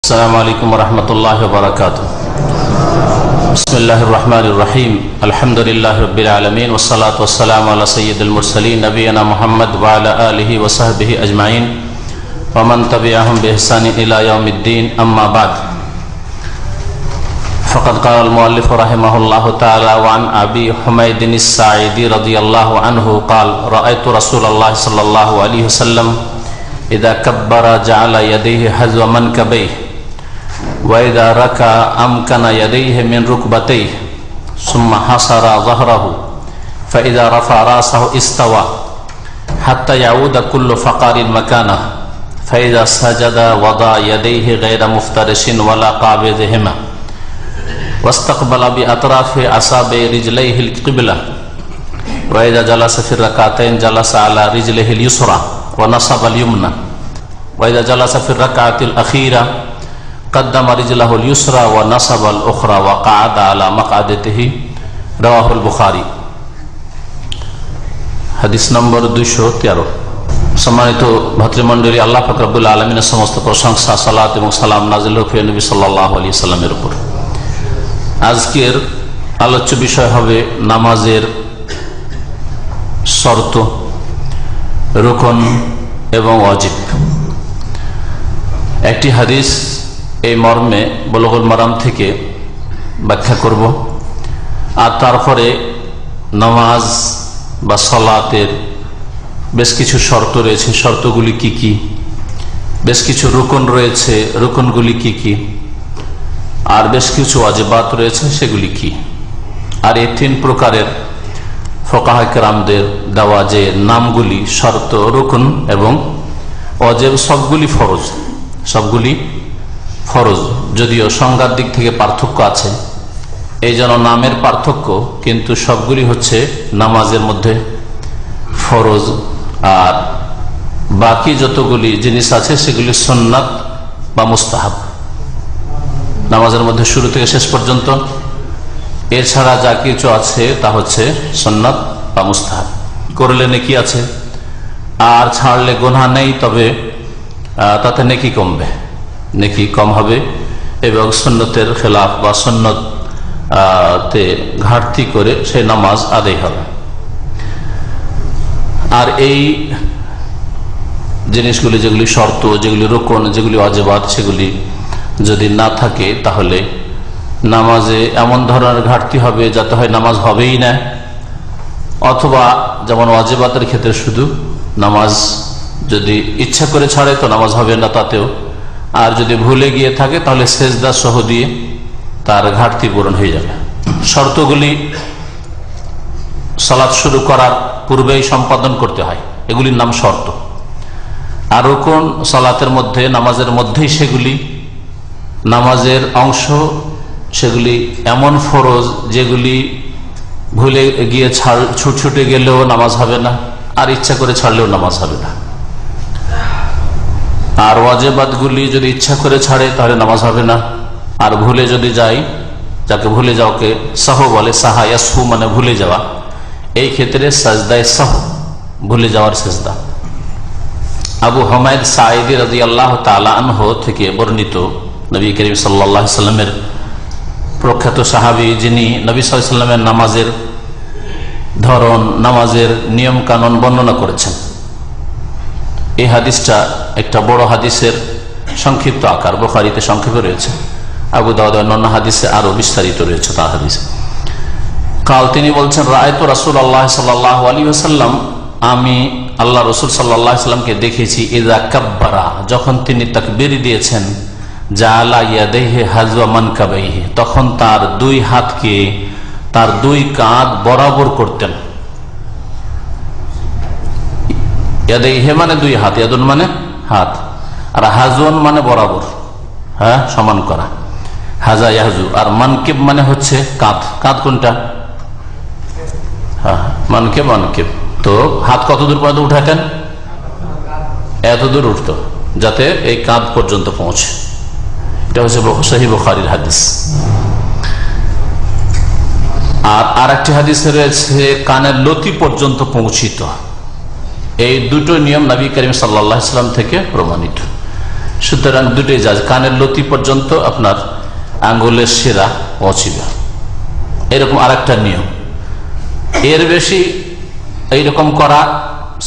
السلام عليكم ورحمة الله وبركاته. بسم الله الرحمن الرحيم. الحمد لله رب العالمين والصلاة والسلام على سيد المرسلين نبينا محمد وعلى آله وصحبه أجمعين ومن تبعهم بإحسان إلى يوم الدين. أما بعد، فقد قال المؤلف رحمه الله تعالى: وعن أبي حميد الساعدي رضي الله عنه قال: رأيت رسول الله صلى الله عليه وسلم إذا كبر جعل يديه حذو منكبيه وإذا ركع أمكن يديه من ركبتيه ثم حصر ظهره فإذا رفع رأسه استوى حتى يعود كل فقار مكانه فإذا سجد وضع يديه غير مفترش ولا قابضهما واستقبل بأطراف أصابع رجليه القبلة وإذا جلس في الركعتين جلس على رجله اليسرى ونصب اليمنى وإذا جلس في الركعة الأخيرة قدم رجله اليسرى ونصب الأخرى وقعد على مقعدته. رواه البخاري। হাদিস নম্বর 213। সম্মানিত ভাতৃমণ্ডলী, আল্লাহ পাক রব্বুল আলামিনের সমস্ত প্রশংসা, সালাত এবং সালাম নাযিল হোক নবী সাল্লাল্লাহু আলাইহি সাল্লামের উপর। আজকের আলোচ্য বিষয় হবে নামাজের শর্ত, রুকন এবং ওয়াজিব। একটি হাদিস এই মর্মে বুলুগুল মারাম থেকে ব্যাখ্যা করব, আর তারপরে নামাজ বা সালাতের বেশ কিছু শর্ত রয়েছে, শর্তগুলি কি কি, বেশ কিছু রুকন রয়েছে, রুকনগুলি কি কি, আর বেশ কিছু ওয়াজিবাত রয়েছে, সেগুলি কি। আর এই তিন প্রকারের ফুকাহা কেরামদের দেওয়া যে নামগুলি, শর্ত, রুকন এবং ওয়াজিব, সবগুলি ফরজ, সবগুলি ফরজ। যদিও সংজ্ঞার দিক থেকে পার্থক্য আছে, এই জন্য নামের পার্থক্য, কিন্তু সবগুলি হচ্ছে নামাজের মধ্যে ফরজ। আর বাকি যতগুলি জিনিস আছে সেগুলি সুন্নাত বা মুস্তাহাব, নামাজের মধ্যে শুরু থেকে শেষ পর্যন্ত। এছাড়া যা কিছু আছে তা হচ্ছে সুন্নাত বা মুস্তাহাব। করলে নেকি আছে, আর ছাড়লে গুনাহ নেই, তবে তাতে নেকি কমবে, নেকি কম হবে এবং সুন্নতের খেলাফ বা সুন্নতে ঘাটতি করে সেই নামাজ আদায় হবে। আর এই জিনিসগুলি, যেগুলি শর্ত, যেগুলি রুকন, যেগুলি ওয়াজিবাত, সেগুলি যদি না থাকে তাহলে নামাজে এমন ধরনের ঘাটতি হবে যাতে হয় নামাজ হবেই না, অথবা যেমন ওয়াজিবাতের ক্ষেত্রে শুধু নামাজ যদি ইচ্ছা করে ছাড়ে তো নামাজ হবে না তাতেও, আর যদি ভুলে গিয়ে থাকে তাহলে সেজদা সহ দিয়ে তার ঘাটতি পূরণ হয়ে যাবে। শর্তগুলি সালাত শুরু করার পূর্বেই সম্পাদন করতে হয়, এগুলির নাম শর্ত। আর রুকন সালাতের মধ্যে, নামাজের মধ্যেই সেগুলি নামাজের অংশ, সেগুলি এমন ফরজ যেগুলি ভুলে গিয়ে ছুটে গেলেও নামাজ হবে না, আর ইচ্ছা করে ছাড়লেও নামাজ হবে না। আর ওয়াজিবাতগুলি যদি ইচ্ছা করে ছাড়ে তাহলে নামাজ হবে না, আর ভুলে যদি যায়, যাকে ভুলে যাওয়াকে সাহ বলে, সাহা ইয়াসহু মানে ভুলে যাওয়া, এই ক্ষেত্রে সাজদায়ে সাহু, ভুলে যাওয়ার সেজদা। আবু হুমায়দ সাঈদী রাদিয়াল্লাহু তাআলা আনহু থেকে বর্ণিত, নবী করিম সাল্লাল্লাহু আলাইহি সাল্লামের প্রখ্যাত সাহাবী, যিনি নবী সাল্লাল্লাহু আলাইহি সাল্লামের নামাজের ধরন, নামাজের নিয়ম কানুন বর্ণনা করেছেন। এই হাদিসটা একটা বড় হাদিসের সংক্ষিপ্ত আকার, বুখারীতে সংক্ষেপে রয়েছে, আবু দাউদ অন্যান্য হাদিসে আরো বিস্তারিত রয়েছে তার হাদিস। কাল তিনি বলছেন, রাআইতু রাসূলুল্লাহ সাল্লাল্লাহু আলাইহি ওয়াসাল্লাম, আমি আল্লাহ রাসূল সাল্লাল্লাহু আলাইহি ওয়াসাল্লামকে দেখেছি, ইযা কাব্বারা, যখন তিনি তাকবীর দিয়েছেন, জাআলা ইয়াদাইহি হাযওয়া মানকাবাইহি, তখন তার দুই হাতকে তার দুই কাঁধ বরাবর করতেন। ইয়াদাইহি মানে দুই হাত, ইয়াদুন মানে হাত, আর হাজওয়ান মানে বরাবর, হ্যাঁ, সমান করা, হাজা ইয়াহজু। আর মানকিব মানে হচ্ছে কাঁধ, কাঁধ কোনটা? হ্যাঁ, মানকিব, মানকিব। তো হাত কত দূর পর্যন্ত উঠাতেন? এত দূর উঠত যাতে এই কাঁধ পর্যন্ত পৌঁছে। এটা হচ্ছে সহিহ বুখারীর হাদিস। আর আরেকটি হাদিসে রয়েছে কানের লতি পর্যন্ত পৌঁছিত। এই দুটো নিয়ম নবী করিম সাল্লাল্লাহু আলাইহি ওয়াসাল্লাম থেকে প্রমাণিত। সুতরাং দুটোই জায়েজ। কানের লতি পর্যন্ত আপনার আঙ্গুলের শিরা পৌঁছিবে, এরকম আরেকটা নিয়ম। এর বেশি এইরকম করা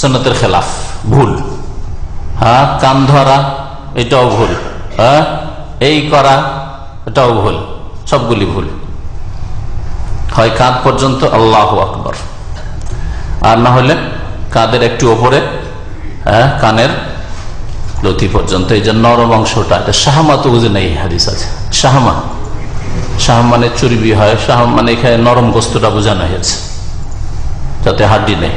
সুন্নতের খেলাফ, ভুল। হ্যাঁ, কান ধরা এটাও ভুল, হ্যাঁ, এই করা এটাও ভুল, সবগুলি ভুল। হয় কাঁধ পর্যন্ত আল্লাহু আকবার, আর না হলে কাঁধের একটু ওপরে, হ্যাঁ, কানের লতি পর্যন্ত। এই যে নরম অংশটা, এটা শাহমা তো বুঝে নেই, হাদিস আছে শাহমা। শাহ মানে চর্বি হয়, শাহ মানে এখানে নরম গোস্তটা বোঝানো হয়েছে, যাতে হাড্ডি নেই।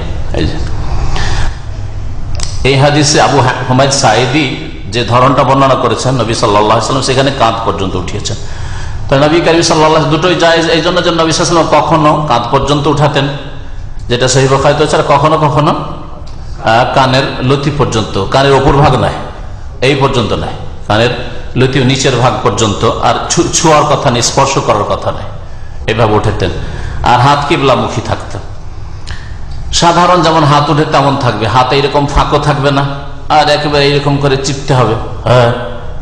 এই হাদিসে আবু হুমায়দ সাঈদী যে ধরনটা বর্ণনা করেছেন নবী সাল্লাল্লাহু আলাইহি ওয়াসাল্লাম, সেখানে কাঁধ পর্যন্ত উঠিয়েছেন। তো নবী কারীম সাল্লাল্লাহু আলাইহি ওয়াসাল্লাম দুটোই জায়েজ, এই জন্য যে নবী সাল্লাল্লাহু আলাইহি ওয়াসাল্লাম কখনো কাঁধ পর্যন্ত উঠাতেন, যেটা সহিহ বুখারীতে আছে, আর কখনো কখনো কানের লতি পর্যন্ত, কানের ওপর ভাগ নয়, এই পর্যন্ত নয়, কানের লতি নিচের ভাগ পর্যন্ত, আর ছোঁয়ার কথা নেই, স্পর্শ করার কথা নেই, এভাবে উঠাতেন। আর হাত কিবলামুখী থাকতেন। সাধারণ যেমন হাত উঠে তেমন থাকবে, হাতে এরকম ফাঁকও থাকবে না, আর একেবারে এইরকম করে চিপতে হবে, হ্যাঁ,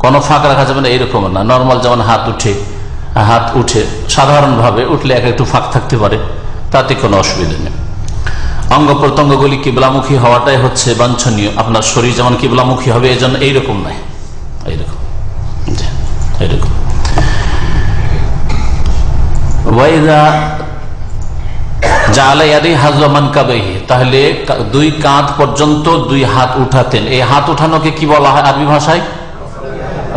কোনো ফাঁক রাখা যাবে না, এইরকম না। নর্মাল যেমন হাত উঠে সাধারণভাবে উঠলে একটু ফাঁক থাকতে পারে, তাতে কোনো অসুবিধা নেই। অঙ্গ প্রত্যঙ্গগুলি কিবলামুখী হওয়াটাই হচ্ছে বাঞ্ছনীয়। আপনার শরীর যেমন কিবলামুখী হবে, এই জন্য এইরকম নয়, এইরকম এইরকম। তাহলে দুই কাঁধ পর্যন্ত দুই হাত উঠাতেন। এই হাত উঠানোকে কি বলা হয় আরবি ভাষায়?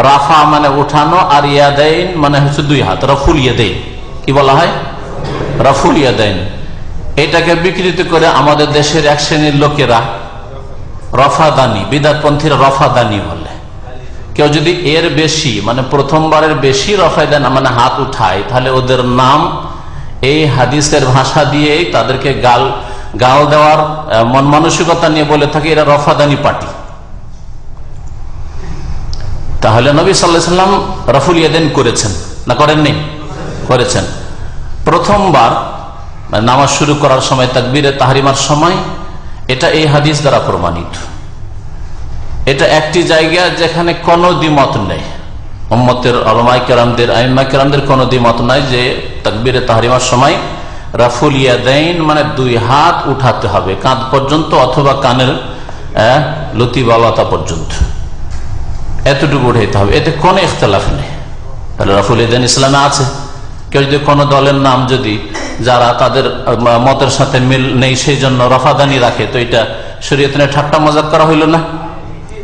রাফা মানে উঠানো, আর ইয়াদাইন মানে হচ্ছে দুই হাত, রাফুল ইয়াদাইন। কি বলা হয়? রাফুল ইয়াদাইন। এটাকে বিকৃত করে আমাদের দেশের এক শ্রেণীর লোকেরা রফাদানি, বিদআতপন্থীরা রফাদানি বলে। কেউ যদি এর বেশি মানে প্রথমবারের বেশি রফাদান মানে হাত উঠায়, তাহলে ওদের নাম এই হাদিসের ভাষা দিয়ে তাদেরকে গাল দেওয়ার মন মানসিকতা নিয়ে বলে থাকে এরা রফাদানি পার্টি। তাহলে নবী সাল্লাল্লাহু আলাইহি ওয়াসাল্লাম রাফুল ইয়াদাইন করেছেন না করেননি? করেছেন। প্রথমবার নামাজ শুরু করার সময়, তাকবীরে তাহরিমার সময়, এটা এই হাদিস দ্বারা প্রমাণিত। এটা একটি জায়গা যেখানে কোনো দ্বিমত নেই, উম্মতের উলামায়ে কেরামদের, আইম্মায়ে কেরামদের কোনো দ্বিমত নাই যে তাকবীরে তাহরিমার সময় রাফুল ইয়াদাইন মানে দুই হাত উঠাতে হবে, কাঁধ পর্যন্ত অথবা কানের লতি বা লতা পর্যন্ত, এতটুকু উঠাইতে হবে, এতে কোনো ইখতিলাফ নেই। তাহলে রাফুল ইয়াদাইন ইসলামে আছে। কেউ যদি কোনো দলের নাম যদি যারা তাদের মতের সাথে মিল নেই সেই জন্য রফাদানি রাখে, তো এটা শরীয়তে ঠাট্টা মজাক করা হইল না?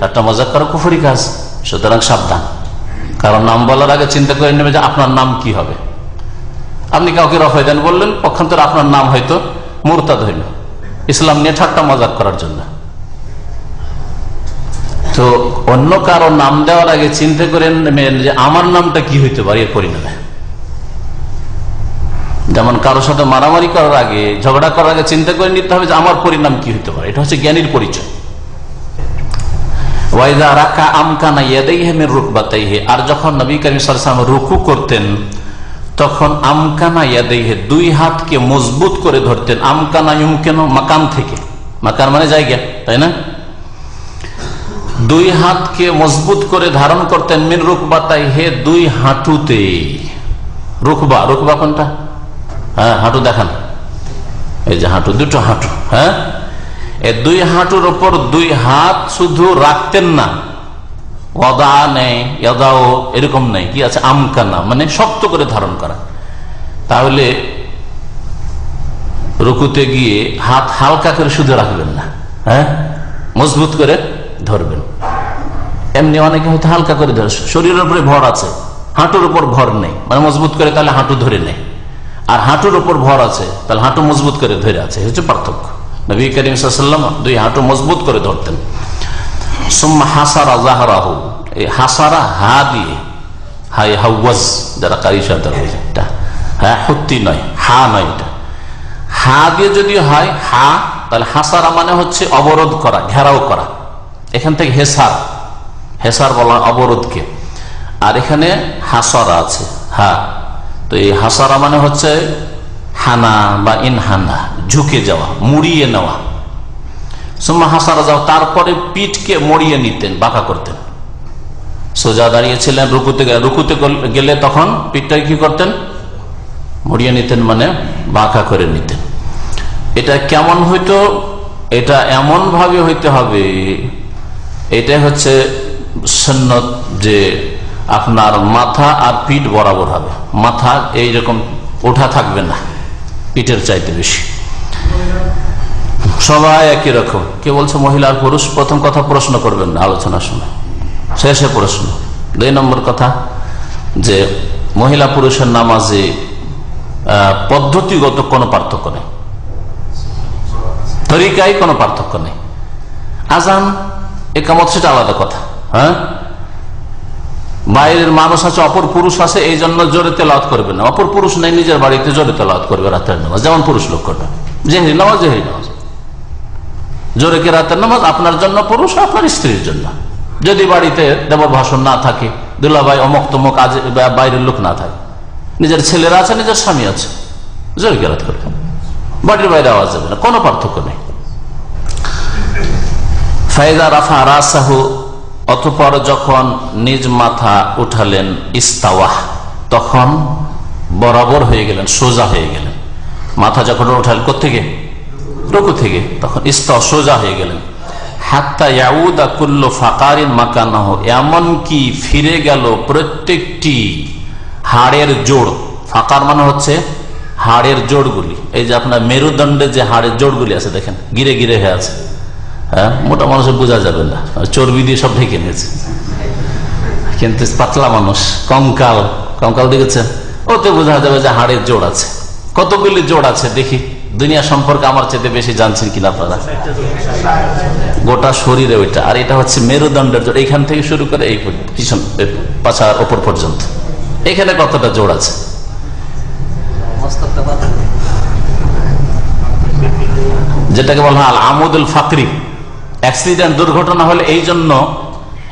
ঠাট্টা মজাক করা কুফরি কাজ। সুতরাং সাবধান, কারণ নাম বলার আগে চিন্তা করে নেবে যে আপনার নাম কি হবে। আপনি কাউকে রফাদান বললেন, পক্ষান্তরে আপনার নাম হয়তো মুরতাদ হইল, ইসলাম নিয়ে ঠাট্টা মজাক করার জন্য। তো অন্য কারো নাম দেওয়ার আগে চিন্তা করে নেবেন যে আমার নামটা কি হইতে পারে এর পরিণামে। যেমন কারো সাথে মারামারি করার আগে, ঝগড়া করার আগে চিন্তা করে নিতে হবে যে আমার পরিণাম কি হতে পারে। এটা হচ্ছে জ্ঞানীর পরিচয়। আর যখন নবী কারীম সাল্লাল্লাহু আলাইহি ওয়াসাল্লাম রুকু করতেন, তখন আমকানা ইয়াদাইহি দুই হাতকে মজবুত করে ধরতেন। আমকানা ইউমকিনু মাকান থেকে, মাকান মানে জায়গা, তাই না? দুই হাতকে মজবুত করে ধারণ করতেন মিন রুকবাতাইহি দুই হাঁটুতে। রুকবা, রুকবা কোনটা? হ্যাঁ, হাঁটু দেখান, এই যে হাঁটু, দুটো হাঁটু। হ্যাঁ, এই দুই হাঁটুর উপর দুই হাত শুধু রাখতেন না, ওয়াদা নেই, ইয়াদাও এরকম নেই, কি আছে আমকানা মানে শক্ত করে ধারণ করা। তাহলে রুকুতে গিয়ে হাত হালকা করে শুধু রাখবেন না, হ্যাঁ, মজবুত করে ধরবেন। এমনি অনেকে হয়তো হালকা করে ধরে, শরীরের উপরে ভর আছে, হাঁটুর উপর ভর নেই, মানে মজবুত করে তাহলে হাঁটু ধরে নেই, আর হাঁটুর উপর ভর আছে তাহলে হাঁটু মজবুত করে ধরে আছে, হচ্ছে পার্থক্য। নবী করিম সাল্লাল্লাহু আলাইহি ওয়াসাল্লাম দুই হাঁটু মজবুত করে ধরতেন। সুম্মা হাসারা যাহরাহু, এই হাসারা হা দিয়ে, হাই হাওয়াজ যারা কারি সাদা বলে, এটা হ্যাঁ হুত্তি নয়, হা নয়, এটা হা দিয়ে যদি হয় হা, তাহলে হাসারা মানে হচ্ছে অবরোধ করা, ঘেরাও করা। এখান থেকে হেসার, হেসার বলা অবরোধকে, আর এখানে হাসারা আছে হা। তো এই হাসারা মানে হচ্ছে হানা বা ইনহানা, ঝুঁকে যাওয়া, মুড়িয়ে নেওয়া। সুম্মা হাসারা যাও, তারপরে পিঠকে মড়িয়ে নিতেন, বাঁকা করতেন। সোজা দাঁড়িয়েছিলেন, রুকুতে গেলে তখন পিঠটা কি করতেন? মুড়িয়ে নিতেন, মানে বাঁকা করে নিতেন। এটা কেমন হইতো? এটা এমন ভাবে হইতে হবে, এটা হচ্ছে সুন্নত, যে আপনার মাথা আর পিঠ বরাবর হবে, মাথা এইরকম ওঠা থাকবে না পিঠের চাইতে বেশি। সবাই একই রকম। কে বলছে মহিলা আর পুরুষ? প্রথম কথা প্রশ্ন করবেন না আলোচনার সময়, শেষে প্রশ্ন। 2 নম্বর কথা, যে মহিলা পুরুষের নামাজে পদ্ধতিগত কোনো পার্থক্য নেই, তরিকায় কোনো পার্থক্য নেই। আজান একামত সেটা আলাদা কথা। হ্যাঁ, বাইরের মানুষ আছে, অপর পুরুষ আছে, এই জন্য জোরে তেলাওয়াত করবে না। অপর পুরুষ নেই, নিজের বাড়িতে জোরে তেলাওয়াত করবে রাতের নামাজ, যেমন পুরুষ লোক করবে। জেহরি নামাজ জোরে কে রাতের নামাজ আপনার জন্য পুরুষ, আপনার স্ত্রীর জন্য। যদি বাড়িতে দেবর ভাষণ না থাকে, দুলাভাই অমুক তমুক বাইরের লোক না থাকে, নিজের ছেলেরা আছে, নিজের স্বামী আছে, জোরে কে রাত করবে, বাড়ির বাইরে আওয়াজ যাবে না, কোনো পার্থক্য নেই। ফায়দা রাফা রাসাহু, অতঃপর যখন নিজ মাথা উঠালেন, ইস্তাওয়া, তখন বরাবর হয়ে গেলেন, সোজা হয়ে গেলেন। মাথা যখন উঠালেন কোত্থেকে? রুকু থেকে, তখন ইস্তাওয়া, সোজা হয়ে গেলেন। হাত্তা ইয়াউদা কুল্লু ফাকারিন মাকানাহু, এমনকি ফিরে গেল প্রত্যেকটি হাড়ের জোড়। ফাকার মানে হচ্ছে হাড়ের জোড়গুলি। এই যে আপনার মেরুদণ্ডে যে হাড়ের জোড়গুলি আছে, দেখেন গিরে গিরে হয়ে আছে। হ্যাঁ, মোটা মানুষের বোঝা যাবে না, চর্বি দিয়ে সব ঢেকে নিয়েছে। কিন্তু পাতলা মানুষ, কঙ্কাল, কঙ্কাল দেখেছেন, ওতে বোঝা যাবে যে হাড়ের জোড় আছে। কতগুলি জোড় আছে দেখি? দুনিয়া সম্পর্কে আমার চেয়ে বেশি জানছেন কিনা আপনারা? গোটা শরীরে ওইটা। আর এটা হচ্ছে মেরুদণ্ডের জোড়, এইখান থেকে শুরু করে এই পিছন পাছার ওপর পর্যন্ত। এখানে কতটা জোড় আছে? যেটাকে বলা হয় আল আমুদুল ফাকরি। অ্যাক্সিডেন্ট, দুর্ঘটনা হলে এই জন্য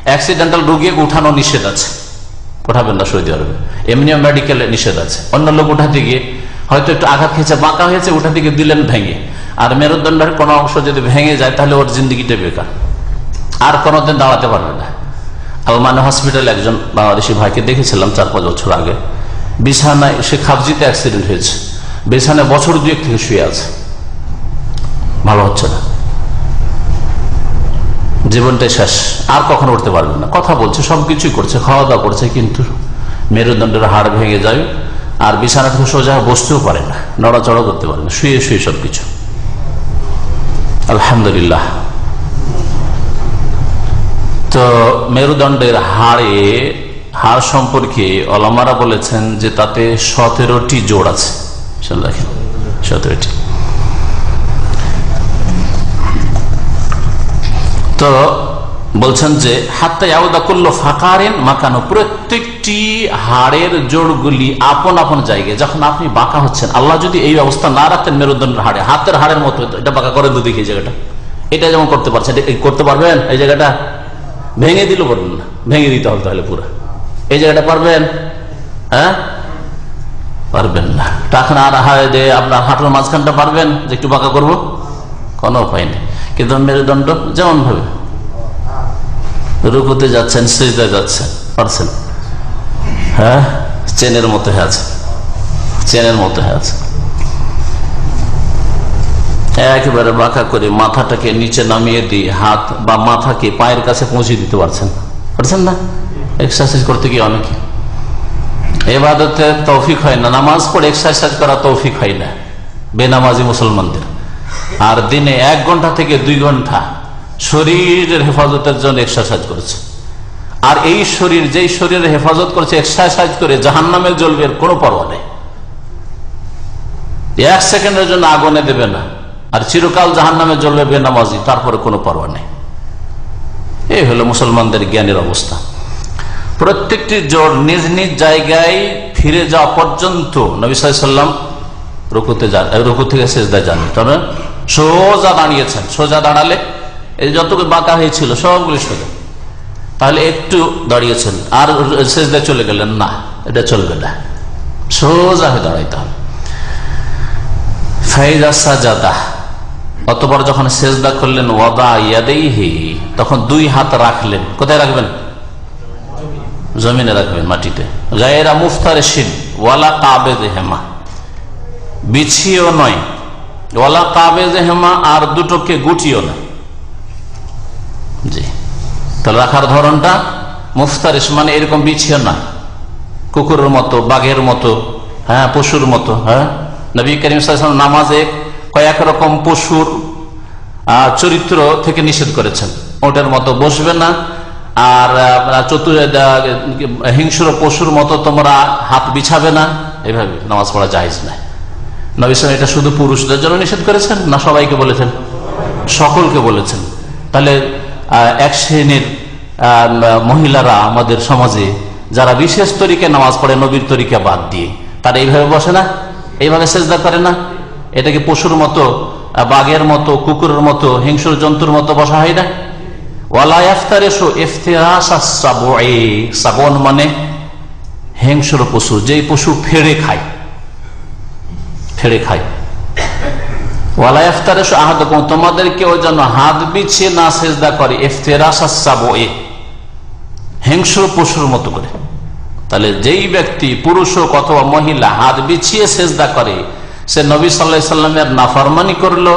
অ্যাক্সিডেন্টাল রোগীকে উঠানো নিষেধ আছে, উঠাবেন না সৌদি আরবে। এমনিও মেডিকেলে নিষেধ আছে। অন্য লোক উঠাতে গিয়ে হয়তো একটু আঘাত খেয়েছে, বাঁকা হয়েছে, উঠাতে গিয়ে দিলেন ভেঙে। আর মেরুদণ্ডের কোনো অংশ যদি ভেঙে যায়, তাহলে ওর জিন্দিগিটা বেকার, আর কোনোদিন দাঁড়াতে পারবে না। আলমানে হসপিটালে একজন বাংলাদেশি ভাইকে দেখেছিলাম 4-5 বছর আগে। বিছানায়, সে খাবজিতে অ্যাক্সিডেন্ট হয়েছে, বিছানায় বছর 2 থেকে শুয়ে আছে, ভালো হচ্ছে না, জীবনটাই শেষ, আর কখনো উঠতে পারবে না। কথা বলছে, সবকিছুই করছে, খাওয়া দাওয়া করছে, কিন্তু মেরুদণ্ডের হাড় ভেঙে যায়, আর বিছানা থেকে সোজা বসতেও পারে না, নড়াচড়া করতে পারে না, শুয়ে শুয়ে সবকিছু। আলহামদুলিল্লাহ। তো মেরুদণ্ডের হাড় সম্পর্কে ওলামারা বলেছেন যে তাতে 17টি জোড় আছে। দেখেন 17টি। তো বলছেন যে হাত্তা ইয়াউদা কুল্লু ফাকারিন মাকানু, প্রত্যেকটি হাড়ের জোড়গুলি আপন আপন জায়গায়। যখন আপনি বাঁকা হচ্ছেন, আল্লাহ যদি এই ব্যবস্থা না রাখতেন মেরুদণ্ডের হাড়ে, হাতের হাড়ের মতো, এটা বাঁকা করে তো দেখি, এই জায়গাটা, এটা যেমন করতে পারছেন, করতে পারবেন? এই জায়গাটা ভেঙে দিল, পারবেন না, ভেঙে দিতে হবে তাহলে পুরো। এই জায়গাটা পারবেন? হ্যাঁ, পারবেন না। টাকা আর আপনার হাঁটুর মাঝখানটা পারবেন যে একটু বাঁকা করবো? কোনো উপায় নেই। কিন্তু মেরুদণ্ড যেমন ভাবে রুকুতে যাচ্ছেন, সিজদায় যাচ্ছেন, পারছেন? হ্যাঁ, চেনের মতো হয়ে আছে, চেনের মতো হয়ে আছে। একেবারে বাঁকা করে মাথাটাকে নিচে নামিয়ে দিয়ে হাত বা মাথাকে পায়ের কাছে পৌঁছে দিতে পারছেন? পারছেন না? এক্সারসাইজ করতে গিয়ে অনেকে ইবাদতে তৌফিক হয় না, নামাজ পড়ে এক্সারসাইজ করা তৌফিক হয় না বেনামাজি মুসলমানদের। আর দিনে 1 ঘন্টা থেকে 2 ঘন্টা শরীরের হেফাজতের জন্য এক্সারসাইজ করছে। আর এই শরীর, যেই শরীরের হেফাজত করছে এক্সারসাইজ করে, জাহান্নামে জ্বলবে, কোনো পরোয়া নেই। 1 সেকেন্ডের জন্য আগুনে দেবে না, আর চিরকাল জাহান্নামে জ্বলবে বেনামাজি, তারপরে কোনো পরোয়া নেই। এই হলো মুসলমানদের জ্ঞানের অবস্থা। প্রত্যেকটি জোড় নিজ নিজ জায়গায় ফিরে যাওয়া পর্যন্ত নবী সাল্লাল্লাহু আলাইহি ওয়াসাল্লাম রুকু থেকে সিজদায় যান, তবে সোজা দাঁড়িয়েছেন। সোজা দাঁড়ালে এই যতগুলো বাঁকা হয়েছিল সবগুলি সোজা, তাহলে একটু দাঁড়িয়েছেন আর সিজদায় চলে গেলেন না, এটা চলবে না, সোজা হয়ে দাঁড়াইতে হবে। ফাইজা সাজাদা, অতঃপর যখন সিজদা করলেন, ওয়াদা ইয়াদাইহি, তখন 2 হাত রাখলেন। কোথায় রাখবেন? জমিনে রাখবেন, মাটিতে। গায়রা মুফতারিশিন ওয়ালা কাবেযহিমা, বিছিয়েও নয়, ওয়ালা কাবেযহিমা, আর দুটোকে গুটিও নয়। জি, তাহলে রাখার ধরনটা মুফতারিশ মানে এরকম বিছিয়ে না, কুকুরের মতো, বাঘের মতো, হ্যাঁ, পশুর মতো। হ্যাঁ, নবী করিম সাল্লাল্লাহু আলাইহি ওয়াসাল্লাম নামাজে কয়েক রকম পশুর চরিত্র থেকে নিষেধ করেছেন। ওটার মতো বসবে না, আর হিংস্র পশুর মতো তোমরা হাত বিছাবে না, এভাবে নামাজ পড়া জায়েজ নাই। নবী সাল্লাল্লাহু আলাইহি ওয়াসাল্লাম এটা শুধু পুরুষদের জন্য নিষেধ করেছেন না সবাইকে বলেছেন? সকলকে বলেছেন। তাহলে এক শ্রেণীর মহিলারা আমাদের সমাজে যারা বিশেষ তরিকে নামাজ পড়ে নবীর তরিকা বাদ দিয়ে, তারা এইভাবে বসে না, এইভাবে সেজদা করে না। এটাকে পশুর মতো, বাঘের মতো, কুকুরের মতো, হিংস্র জন্তুর মতো বসা হয় না। ওয়ালা ইফতারিশু ইফতিরাশাস সাবঈ, সাবন মানে হিংস্র পশু, যেই পশু ফেড়ে খায়, ফেড়ে খায়। ওয়ালা ইফতারিশু আহাদুকুম, তোমাদের কেউ যেন হাত বিছিয়ে না সেজদা করে, ইফতিরাশাস সাবঈ, হিংস্র পশুর মতো করে। তাহলে যেই ব্যক্তি, পুরুষ হোক অথবা মহিলা, হাত বিছিয়ে সেজদা করে, সে নবী সাল্লাল্লাহু আলাইহি সাল্লামের নাফরমানি করলো,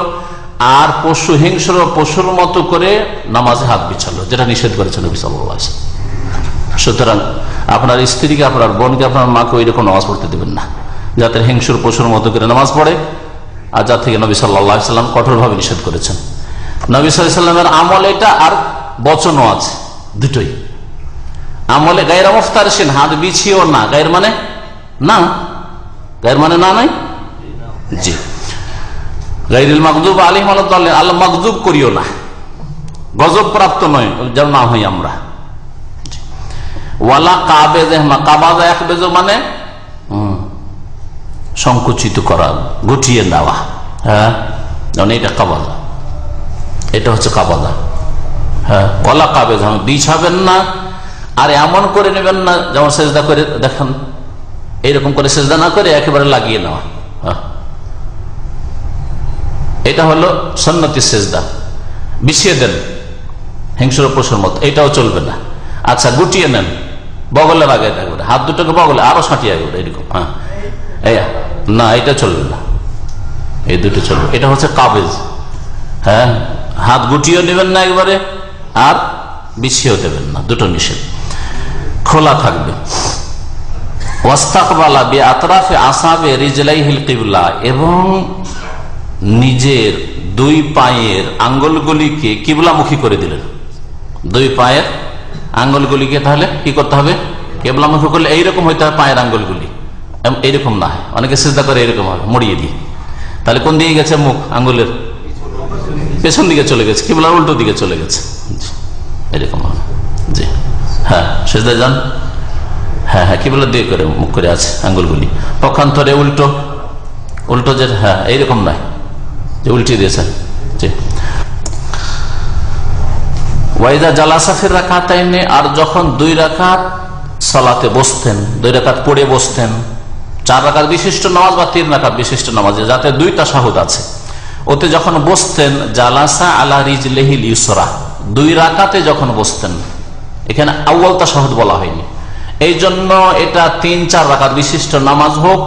আর পশু, হিংস্র পশুর মতো করে নামাজে হাত বিছালো, যেটা নিষেধ করেছে নবী সাল্লাল্লাহু আলাইহি ওয়াসাল্লাম। সুতরাং আপনার স্ত্রীকে, আপনার বোনকে, আপনার মাকে ওইরকম নামাজ পড়তে দেবেন না, যাতে হিংস্র পশুর মতো করে নামাজ পড়ে, আর যা থেকে নবী সাল্লাল্লাহু আলাইহি সাল্লাম কঠোরভাবে নিষেধ করেছেন। নবী সাল্লাল্লাহু আলাইহি সাল্লামের আমল এটা, আর বচনও আছে, দুটোই। আমলে গায়রা মুফতারিশিন, হাত বিছিয়েও না, গায়ের মানে না, গায়ের মানে না নাই, জি। গায়রুল মাগদুব আলাইহিম ওয়ালাদ-দাল্লিন, আল্লাহ মাগদুব করিও না, গজব প্রাপ্ত নয় যেন না হই আমরা। ওয়ালা কাবেযহিমা, কাবাযা ইয়াকবেয মানে সংকুচিত করা, গুটিয়ে নেওয়া। হ্যাঁ, এটা কাবাযা, এটা হচ্ছে কাবাযা। হ্যাঁ, ওয়ালা কাবেযহিমা, বিছাবেন না, আর এমন করে নেবেন না যেমন সেজদা করে দেখেন, এইরকম করে সেজদা না করে একেবারে লাগিয়ে নেওয়া। এটা হলো সুন্নতি সেজদা, বিছিয়ে দেন হিংস্র পশুর মতো, এটাও চলবে না। আচ্ছা, গুটিয়ে নেন, বগলের আগে একবারে, হাত দুটোকে বগলে আরো সাঁটিয়ে একবারে এরকম। হ্যাঁ, না, এটা চলবে না, এই দুটো চলবে। এটা হচ্ছে কাবেজ। হ্যাঁ, হাত গুটিয়েও নেবেন না একবারে, আর বিছিয়েও দেবেন না, দুটো নিষেধ, খোলা থাকবে। ওয়াস্তাকবালা বিআতরাফি আসাবে রিজলাইহিল কিবলা, এবং নিজের দুই পায়ের আঙ্গুলগুলিকে কিবলামুখী করে দিলেন। দুই পায়ের আঙ্গুলগুলিকে তাহলে কি করতে হবে? কিবলামুখী করলে এইরকম হইতে হবে পায়ের আঙ্গুলগুলি, এইরকম না হয়। অনেকে সিজদা করে এরকম হবে, মুড়িয়ে দিয়ে। তাহলে কোন দিকে গেছে? মুখ আঙ্গুলের পেছন দিকে চলে গেছে, কিবলার উল্টো দিকে চলে গেছে, এরকম হবে। জি, হ্যাঁ, সিজদায় যান। হ্যাঁ হ্যাঁ, কিবলার দিকে করে মুখ করে আছে আঙ্গুলগুলি, পক্ষান্তরে উল্টো, উল্টো যে, হ্যাঁ, এইরকম নয় যে উল্টিয়ে দিয়েছেন। জি। ওয়াইদা জালাসা ফির রাকাতাইনে, আর যখন 2 রাকাত সালাতে বসতেন, 2 রাকাত পড়ে বসতেন, 4 রাকাত বিশিষ্ট নামাজ বা 3 রাকাত বিশিষ্ট নামাজে যাতে 2 তাশাহুদ আছে, ওতে যখন বসতেন, জালাসা আলা রিজলিহিল ইউসরা, 2 রাকাতে যখন বসতেন, এখানে আউয়াল তাশাহুদ বলা হয়নি, এই জন্য এটা 3-4 রাকাত বিশিষ্ট নামাজ হোক,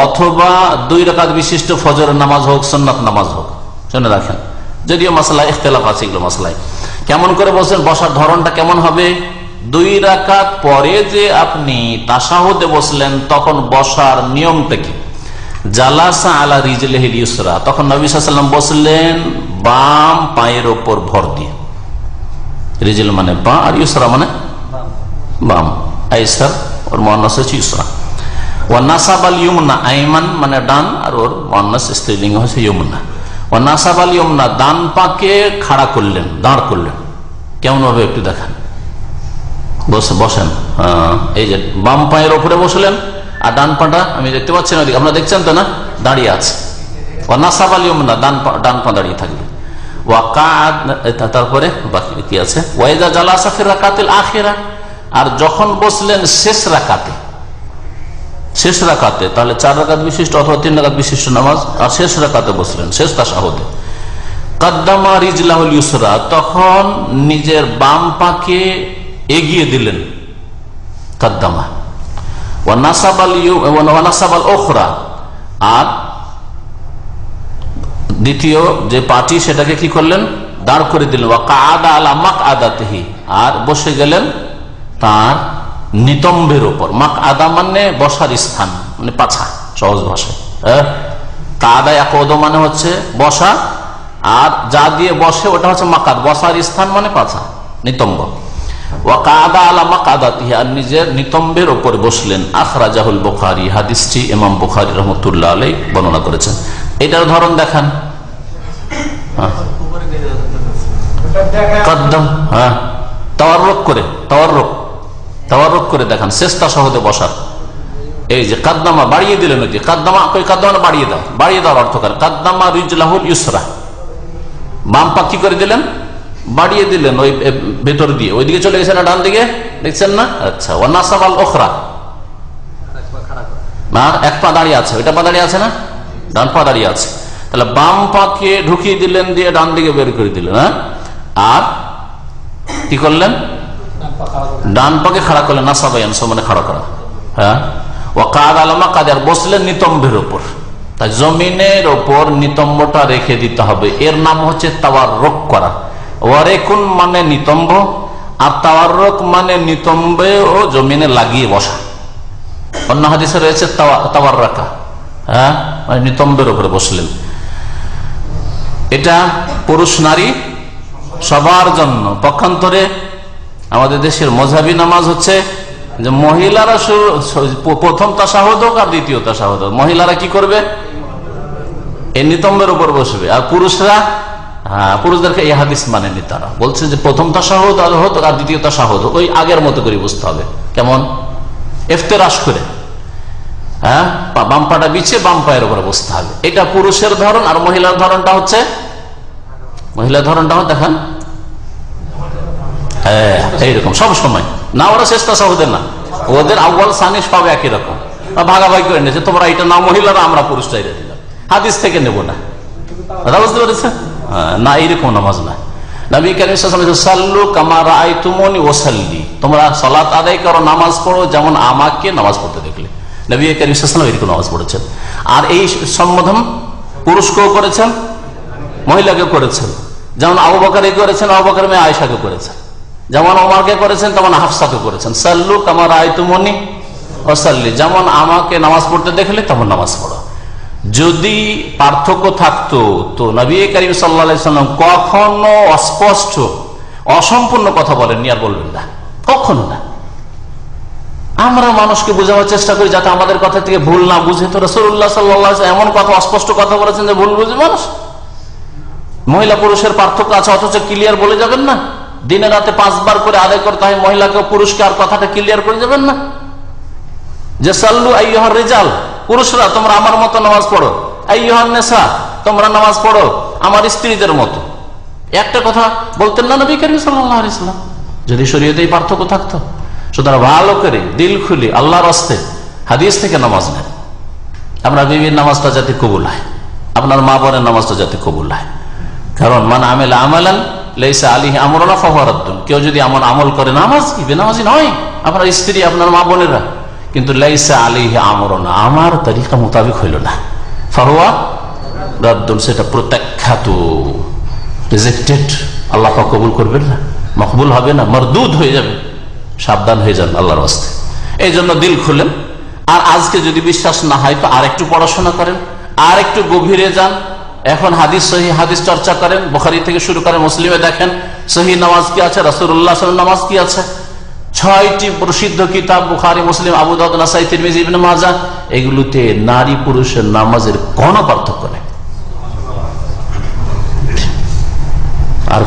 অথবা 2 রাকাত বিশিষ্ট ফজরের নামাজ হোক, সুন্নাত নামাজ হোক, শুনে রাখেন। যদিও মাসলা ইখতিলাফ আছে এগুলো মাসলায়, কেমন করে বসেন, বসার ধরনটা কেমন হবে। 2 রাকাত পরে যে আপনি তাশাহুদে বসলেন, তখন বসার নিয়মটা কি? জালাসা আলা রিজলিহিল ইউসরা, তখন নবী সাল্লাল্লাহু আলাইহি ওয়াসাল্লাম বসলেন বাম পায়ের উপর ভর দিয়ে। রিজল মানে বা, আর ইউসরা মানে বাম, আইসার ওর মুয়ান্নাস হচ্ছে ইউসরা। ওয়া নাসাবাল ইউমনা, আইমান মানে ডান, আর ওর মুয়ান্নাস স্ত্রীলিঙ্গ হচ্ছে ইউমনা। ওয়া নাসাবাল ইউমনা, ডান পাকে খাড়া করলেন, দাঁড় করলেন। কেমন ভাবে একটু দেখান, বসেন। এই যে বাম পায়ের উপরে বসলেন, আর ডান পাটা আমি দেখতে পাচ্ছি না, আপনারা দেখছেন তো না, দাঁড়িয়ে আছে। ওয়া নাসাবাল ইউমনা, ডান পা দাঁড়িয়ে থাকবে। ওয়া কাদ, তারপরে বাকি কি আছে? ওয়াইদা জালাসা ফির রাকাতিল আখিরা, আর যখন বসলেন শেষ রাকাতে, শেষ রাকাতে, তাহলে 4 রাকাত বিশিষ্ট অথবা 3 রাকাত বিশিষ্ট নামাজ, আর শেষ রাকাতে বসলেন, শেষ তাশাহুদে, কাদ্দামা রিজলাহুল ইউসরা, তখন নিজের বাম পাকে এগিয়ে দিলেন, কাদ্দামা ওয়া নাসাবাল উখরা, আর দ্বিতীয় যে পাটি সেটাকে কি করলেন, দাঁড় করে দিলেন। ওয়া কাআদা আলা মাকআদাতিহি, আর বসে গেলেন তার নিতম্বের উপর। মাকআদা মানে বসার স্থান, মানে পাছা, সহজ ভাষায়। কাদা ইয়াকুদু মানে হচ্ছে বসা, আর যা দিয়ে বসে ওটা হচ্ছে মাকাদ, বসার স্থান মানে পাছা, নিতম্ব। ওয়া কাআদা আলা মাকআদাতিহি, আর নিজের নিতম্বের উপর বসলেন। আখরাজাহুল বুখারী, হাদিসটি ইমাম বুখারী রাহমাতুল্লাহ আলাইহি বর্ণনা করেছেন। এটার ধরন দেখান। কদ্দম, হ্যাঁ, তাওয়াররুক করে দেখান, চেষ্টা সহজে বসার। এই যে কাদ্দামা বাড়িয়ে দিলেন, ওই কাদ্দামা বাড়িয়ে দাও, বাড়িয়ে দেওয়ার অর্থ করে কাদ্দামা রিজলাহুল ইউসরা, বাম পা কি করে দিলেন, বাড়িয়ে দিলেন ওই ভেতর দিয়ে, ওইদিকে চলে গেছে না ডান দিকে, দেখছেন না? আচ্ছা। ওয়া নাসাবাল উখরা, এক পা দাঁড়িয়ে আছে, ওইটা পা দাঁড়িয়ে আছে না, ডান পা দাঁড়িয়ে আছে, তাহলে বাম পাকে ঢুকিয়ে দিলেন, দিয়ে ডান দিকে বের করে দিলেন। হ্যাঁ, আর কি করলেন, ডান পাকে খাড়া করলেন, নাসাবায়ান মানে খাড়া করা। হ্যাঁ, ওয়া কাদ আলামা কাদের, বসলেন নিতম্বের উপর। তাই জমিনের ওপর নিতম্বটা রেখে দিতে হবে, এর নাম হচ্ছে তাওয়াররুক করা। ওয়ারেকুন মানে নিতম্ব, আর তাওয়াররুক মানে নিতম্বে ও জমিনে লাগিয়ে বসা। অন্য হাদিসে রয়েছে তাওয়াররাকা, হ্যাঁ, মানে নিতম্বের উপরে বসলেন। এটা পুরুষ নারী সবার জন্য। পক্ষান্তরে আমাদের দেশের মযহাবী নামাজ হচ্ছে যে মহিলারা প্রথম তাশাহুদ হোক আর দ্বিতীয় তাশাহুদ হোক, মহিলারা কি করবে, এই নিতম্বের উপর বসবে, আর পুরুষরা, হ্যাঁ, পুরুষদেরকে এই হাদিস মানেনি। তারা বলছে যে প্রথম তাশাহুদ হোক আর দ্বিতীয় তাশাহুদ ওই আগের মতো করে বসতে হবে। কেমন, ইফতেরাশ করে, হ্যাঁ, বাম পাটা বিছিয়ে বাম পায়ের উপরে বসতে হবে। এটা পুরুষের ধরন। আর মহিলার ধরনটা হচ্ছে, মহিলার ধরনটা দেখান, এইরকম সব সময় না, ওরা চেষ্টা সহজে না, ওদের আউয়াল সানি সব একই রকম, ভাগাভাগি করে নিয়েছে, তোমরা এটা না মহিলারা, আমরা পুরুষটা এটা দিলাম, হাদিস থেকে নেব না। বুঝতে পেরেছে? না, এইরকম নামাজ না। নবী কারীম সাল্লাল্লাহু আলাইহি ওয়াসাল্লাম সাল্লু কামা রাআইতুমুনি ওয়াসাল্লি, তোমরা সালাত আদায় করো, নামাজ পড়ো যেমন আমাকে নামাজ পড়তে দেখলে। নবী কারীম সাল্লাল্লাহু আলাইহি ওয়াসাল্লাম এরকম নামাজ পড়েছেন। আর এই সম্বোধন পুরুষকেও করেছেন, মহিলাকে করেছেন। যেমন আবু বকর করেছেন, আবু বকর মেয়ে আয়েশাকে করেছেন। যেমন ওমরকে করেছেন, তেমন হাফসাকে করেছেন। সাল্লু কামা রাআইতুমুনি ওয়াসাল্লি, যেমন আমাকে নামাজ পড়তে দেখলে তেমন নামাজ পড়ো। যদি পার্থক্য থাকতো তো নবী করিম সাল্লাল্লাহু আলাইহি ওয়াসাল্লাম কখনো অস্পষ্ট অসম্পূর্ণ কথা বলেননি, আর বলবেন না, কখনো না। আমরা মানুষকে বোঝানোর চেষ্টা করি যাতে আমাদের কথা থেকে ভুল না বুঝে, তো রাসূলুল্লাহ সাল্লাল্লাহু আলাইহি ওয়াসাল্লাম এমন কথা, অস্পষ্ট কথা বলেছেন যে ভুল বুঝে মানুষ। মহিলা পুরুষের পার্থক্য আছে, অথচ ক্লিয়ার বলে যাবেন না। দিনে রাতে 5 বার করে আদায় করতে হয় মহিলাকে পুরুষকে, আর কথাটা ক্লিয়ার করে যাবেন না যে সাল্লু আইয়ুহার রিজাল, পুরুষরা তোমরা আমার মতো নামাজ পড়ো, আইয়ুহান নিসা তোমরা নামাজ পড়ো আমার স্ত্রীদের মতো। একটা কথা বলতেন না নবী করিম সাল্লাল্লাহু আলাইহি ওয়াসাল্লাম, যদি শরীয়তে এই পার্থক্য থাকতো। সুতরাং ভালো করে দিল খুলি আল্লাহর রাস্তে হাদিস থেকে নামাজ নেন। আমরা বিবির নামাজটা যাতে কবুল হয়, আপনার মা বোনের নামাজটা যাতে কবুল হয়। কারণ মান আমিলা আমালান লাইসা আলাইহি আমরুনা ফাহুয়া রাদ্দুন, কেউ যদি এমন আমল করে, নামাজ কি বেনামাজি নয়, আপনার স্ত্রী, আপনার মা বোনেরা, কিন্তু লাইসা আলাইহি আমরুনা, আমার তরিকা মোতাবেক হইল না, ফাহুয়া রাদ্দুন, সেটা প্রত্যাখ্যাত, রিজেক্টেড, আল্লাহ পাক কবুল করবেন না, মকবুল হবে না, মরদুদ হয়ে যাবে। সাবধান হয়ে যান আল্লাহর রাস্তে। এই জন্য দিল খুলেন। আর আজকে যদি বিশ্বাস না হয় তো আর একটু পড়াশোনা করেন, আর একটু গভীরে যান। এখন হাদিস, সহি হাদিস চর্চা করেন, বুখারী থেকে শুরু করে মুসলিমে দেখেন সহি নামাজ কি আছে, রাসূলুল্লাহ সাল্লাল্লাহু আলাইহি ওয়াসাল্লাম নামাজ কি আছে। 6টি প্রসিদ্ধ কিতাব বুখারী, মুসলিম, আবু দাউদ, নাসাই, তিরমিজি, ইবনে মাজাহ, এগুলোতে নারী পুরুষের নামাজের কোনো পার্থক্য নেই। আর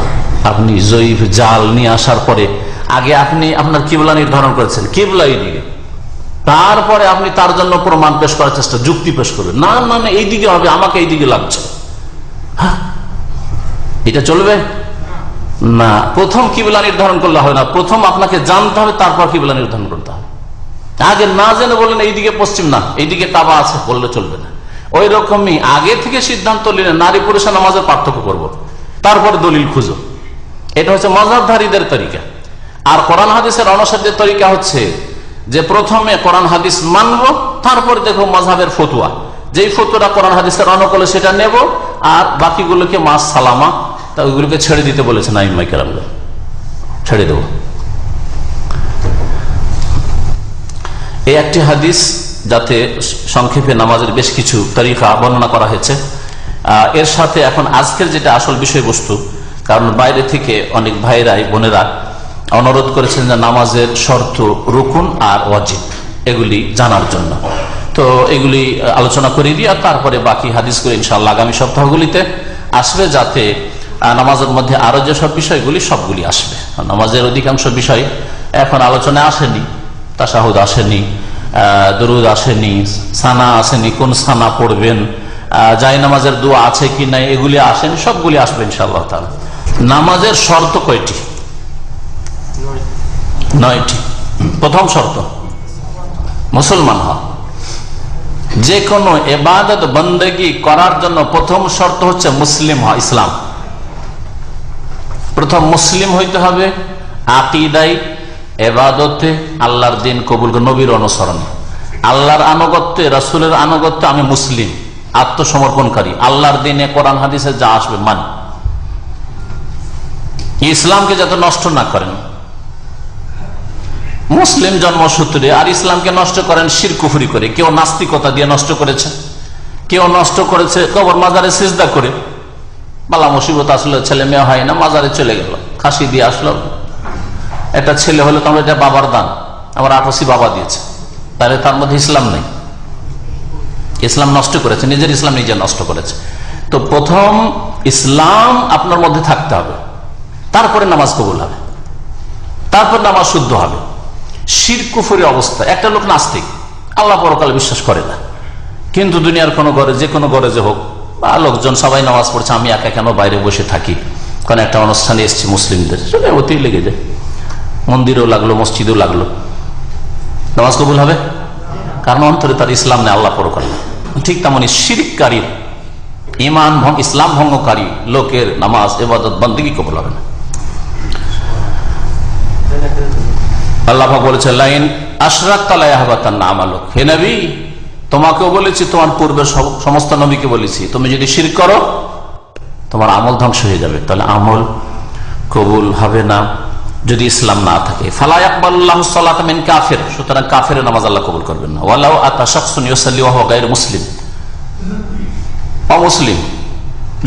আপনি জয়ীফ জাল নিয়ে আসার পরে আগে আপনি আপনার কিবলা নির্ধারণ করেছেন, কিবলা এইদিকে, তারপরে আপনি তার জন্য প্রমাণ পেশ করার চেষ্টা, যুক্তি পেশ করবেন, না না না এইদিকে হবে, আমাকে এইদিকে লাগছে, এটা চলবে না। প্রথম কিবলা নির্ধারণ করলে হবে না, প্রথম আপনাকে জানতে হবে, তারপর কিবলা নির্ধারণ করতে হবে। আগে না জেনে বললেন এইদিকে পশ্চিম না, এইদিকে কাবা আছে, বললে চলবে না। ওই রকমই আগে থেকে সিদ্ধান্ত নিলেন নারী পুরুষের নামাজের পার্থক্য করবো, তারপরে দলিল খুঁজো। এটা হচ্ছে মাযহাবধারীদের তরিকা। আর কোরআন হাদিসের অনুসারীদের তরিকা হচ্ছে যে প্রথমে কোরআন হাদিস মানবো, তারপর দেখো মাযহাবের ফতোয়া, যেই ফতোয়াটা কোরআন হাদিসের অনুকূলে সেটা নেব, আর বাকিগুলোকে মাস সালামা তা ওইগুলোকে ছেড়ে দিতে বলেছেন আইম্মায়ে কেরামরা, ছেড়ে দেব। এই একটি হাদিস, যাতে সংক্ষেপে নামাজের বেশ কিছু তরিকা বর্ণনা করা হয়েছে। এর সাথে এখন আজকের যেটা আসল বিষয়বস্তু, কারণ বাইরে থেকে অনেক ভাইরাই বোনেরা অনুরোধ করেছেন যে নামাজের শর্ত, রুকুন আর ওয়াজিব এগুলি জানার জন্য, তো এগুলি আলোচনা করে দিই, আর তারপরে বাকি হাদিসগুলো ইনশাআল্লাহ আগামী সপ্তাহগুলিতে আসবে, যাতে নামাজের মধ্যে আরো যেসব বিষয়গুলি সবগুলি আসবে। নামাজের অধিকাংশ বিষয় এখন আলোচনায় আসেনি, তাশাহুদ আসেনি, দরুদ আসেনি, সানা আসেনি, কোন সানা পড়বেন, জায় নামাজের দোয়া আছে কি নাই এগুলি আসেনি, সবগুলি আসবে ইনশাআল্লাহ তাআলা। নামাজের শর্ত কয়টি? 9টি। প্রথম শর্ত মুসলমান হওয়া। যে কোনো ইবাদত বন্দেগী করার জন্য প্রথম শর্ত হচ্ছে মুসলিম হওয়া, ইসলাম। প্রথম মুসলিম হইতে হবে, আকীদায়, ইবাদতে, আল্লাহর দিন কবুল, নবীর অনুসরণে, আল্লাহর আনুগত্যে, রাসূলের আনুগত্যে আমি মুসলিম, আত্মসমর্পণকারী, আল্লাহর দিনে কোরআন হাদিসে যা আসবে মানি। ইসলামকে যাতে নষ্ট না করেন মুসলিম জন্মসূত্রে, আর ইসলামকে নষ্ট করেন শিরক কুফরি করে। কেউ নাস্তিকতা দিয়ে নষ্ট করেছে, কেউ নষ্ট করেছে কবর মাজারে সিজদা করে, বালা মুসিবত আসলে ছেলে মেয়ে হয় না, মাজারে চলে গেল, খাসি দিয়ে আসলো, একটা ছেলে হলো তো এটা বাবার দান, আমার 88 বাবা দিয়েছে, তাহলে তার মধ্যে ইসলাম নেই, ইসলাম নষ্ট করেছে, নিজের ইসলাম নিজে নষ্ট করেছে। তো প্রথম ইসলাম আপনার মধ্যে থাকতে হবে, তারপরে নামাজ কবুল হবে, তারপর নামাজ শুদ্ধ হবে। শিরক কুফরি অবস্থা, একটা লোক নাস্তিক, আল্লাহ পরকালে বিশ্বাস করে না, কিন্তু দুনিয়ার কোনো ঘরে, যে কোনো ঘরে যে হোক, বা লোকজন সবাই নামাজ পড়ছে, আমি একা কেন বাইরে বসে থাকি, কারণ একটা অনুষ্ঠানে এসেছি মুসলিমদের, সেটা অতি লেগে যায়, মন্দিরেও লাগলো, মসজিদেও লাগলো, নামাজ কবুল হবে? কারণ অন্তরে তার ইসলাম নেই, আল্লাহ পরকাল। ঠিক তেমনি শিরককারী, ইমান ইসলাম ভঙ্গকারী লোকের নামাজ, ইবাদত, বন্দেগী কবুল হবে না। আল্লাহ পাক বলেছেন, লাইন আশরাকতা লায়াহবাতান্না আমালুক, হে নবী তোমাকেও বলেছি, তোমার পূর্বের সমস্ত নবীকে বলেছি, তুমি যদি শিরক করো তোমার আমল ধ্বংস হয়ে যাবে। তাহলে আমল কবুল হবে না যদি ইসলাম না থাকে। ফালা ইয়াকবালুল্লাহু সালাতা মিন কাফির, সুতরাং কাফিরের নামাজ আল্লাহ কবুল করবেন না। ওয়ালাউ আতা শাখসুন ইউসাল্লি ওয়া হুয়া গায়রু মুসলিম, অমুসলিম।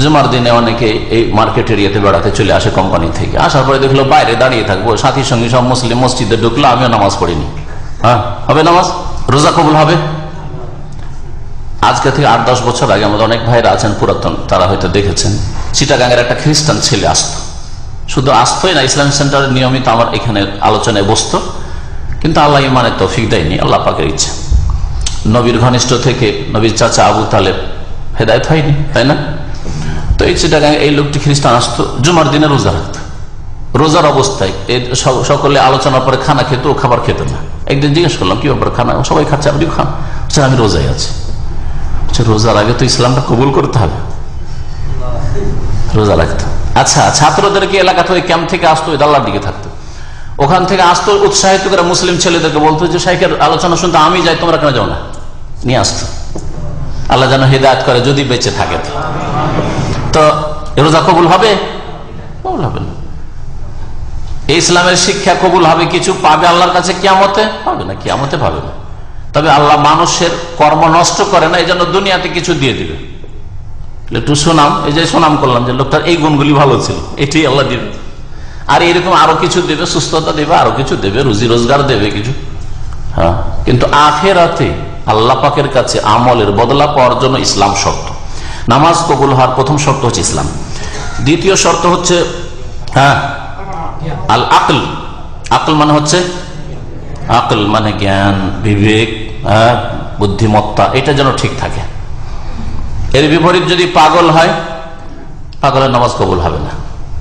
জুমার দিনে অনেকে এই মার্কেট এরিয়াতে বেড়াতে চলে আসে কোম্পানি থেকে, আসার পরে দেখলো বাইরে দাঁড়িয়ে থাকবো, সাথীর সঙ্গে সব মুসলিম, মসজিদে ঢুকলো, আমিও নামাজ পড়িনি, হ্যাঁ হবে নামাজ? রোজা কবুল হবে? আজকে থেকে 8-10 বছর আগে আমাদের অনেক ভাইরা আছেন পুরাতন, তারা হয়তো দেখেছেন, চিটাগাঙ্গের একটা খ্রিস্টান ছেলে আসতো, শুধু আসতোই না, ইসলাম সেন্টারে নিয়মিত আমার এখানে আলোচনায় বসতো, কিন্তু আল্লাহ ইমানের তৌফিক দেয়নি, আল্লাহ পাকের ইচ্ছা। নবীর ঘনিষ্ঠ থেকে নবীর চাচা আবু তালেব হেদায়েত হয়নি, তাই না? তো এই চিটাগাঙ্গে এই লোকটি খ্রিস্টান আসতো, জুমার দিনে রোজা রাখতো, রোজার অবস্থায় সকলে আলোচনার পরে খানা খেত, ও খাবার খেত না। একদিন জিজ্ঞেস করলাম, কি ব্যাপার, খানা সবাই খাচ্ছে, আপনি খান? আমি রোজায় আছি। রোজার আগে তো ইসলামটা কবুল করতে হবে, রোজা রাখতো। আচ্ছা, ছাত্রদেরকে এলাকা থেকে ক্যাম্প থেকে আসতো, দাল্লার দিকে থাকতো, ওখান থেকে আসতো, উৎসাহিত করে মুসলিম ছেলেদেরকে বলতো যে শাইখের আলোচনা শুনতে আমি যাই, তোমরা কেন যাও না, নিয়ে আসতো। আল্লাহ যেন হিদায়াত করে, যদি বেঁচে থাকে। তো রোজা কবুল হবে? কবুল হবে না। এই ইসলামের শিক্ষা কবুল হবে, কিছু পাবে আল্লাহর কাছে কিয়ামতে? পাবে না, কিয়ামতে পাবে না। তবে আল্লাহ মানুষের কর্ম নষ্ট করে না, এই জন্য দুনিয়াতে কিছু দিয়ে দিবে, একটু সুনাম, এই যে সুনাম করলাম যে লোকটার এই গুণগুলি ভালো ছিল, এটি আল্লাহ দিবে, আর এরকম আরো কিছু দেবে, সুস্থতা দেবে, আরো কিছু দেবে, রুজি রোজগার দেবে কিছু। হ্যাঁ, কিন্তু আখিরাতে আল্লাহ পাকের কাছে আমলের বদলা পাওয়ার জন্য ইসলাম শর্ত। নামাজ কবুল হওয়ার প্রথম শর্ত হচ্ছে ইসলাম। দ্বিতীয় শর্ত হচ্ছে আল আকল। আকল মানে হচ্ছে, আকল মানে জ্ঞান, বিবেক, বুদ্ধিমত্তা, এটা যেন ঠিক থাকে। এর বিপরীত যদি পাগল হয়, পাগলের নামাজ কবুল হবে না।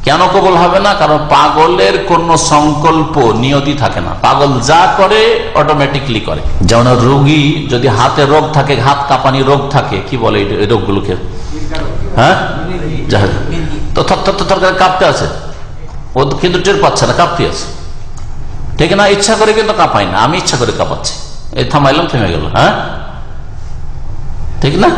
কেন কবুল হবে না? কারণ পাগলের কোন সংকল্প নিয়তি থাকে না, পাগল যা করে অটোমেটিকলি করে। যেমন রোগী যদি হাতে রোগ থাকে, হাত কাঁপানি রোগ থাকে, কি বলে এই রোগগুলোকে, হ্যাঁ, তো থর থর থর করে কাঁপতে আছে, ও কিন্তু টের পাচ্ছে না, কাঁপতে আছে। ঠিক না? ইচ্ছা করে কিন্তু কাঁপাই না, আমি ইচ্ছা করে কাঁপাচ্ছি, এই থামাইলাম, থেমে গেল। হ্যাঁ, ঠিক না?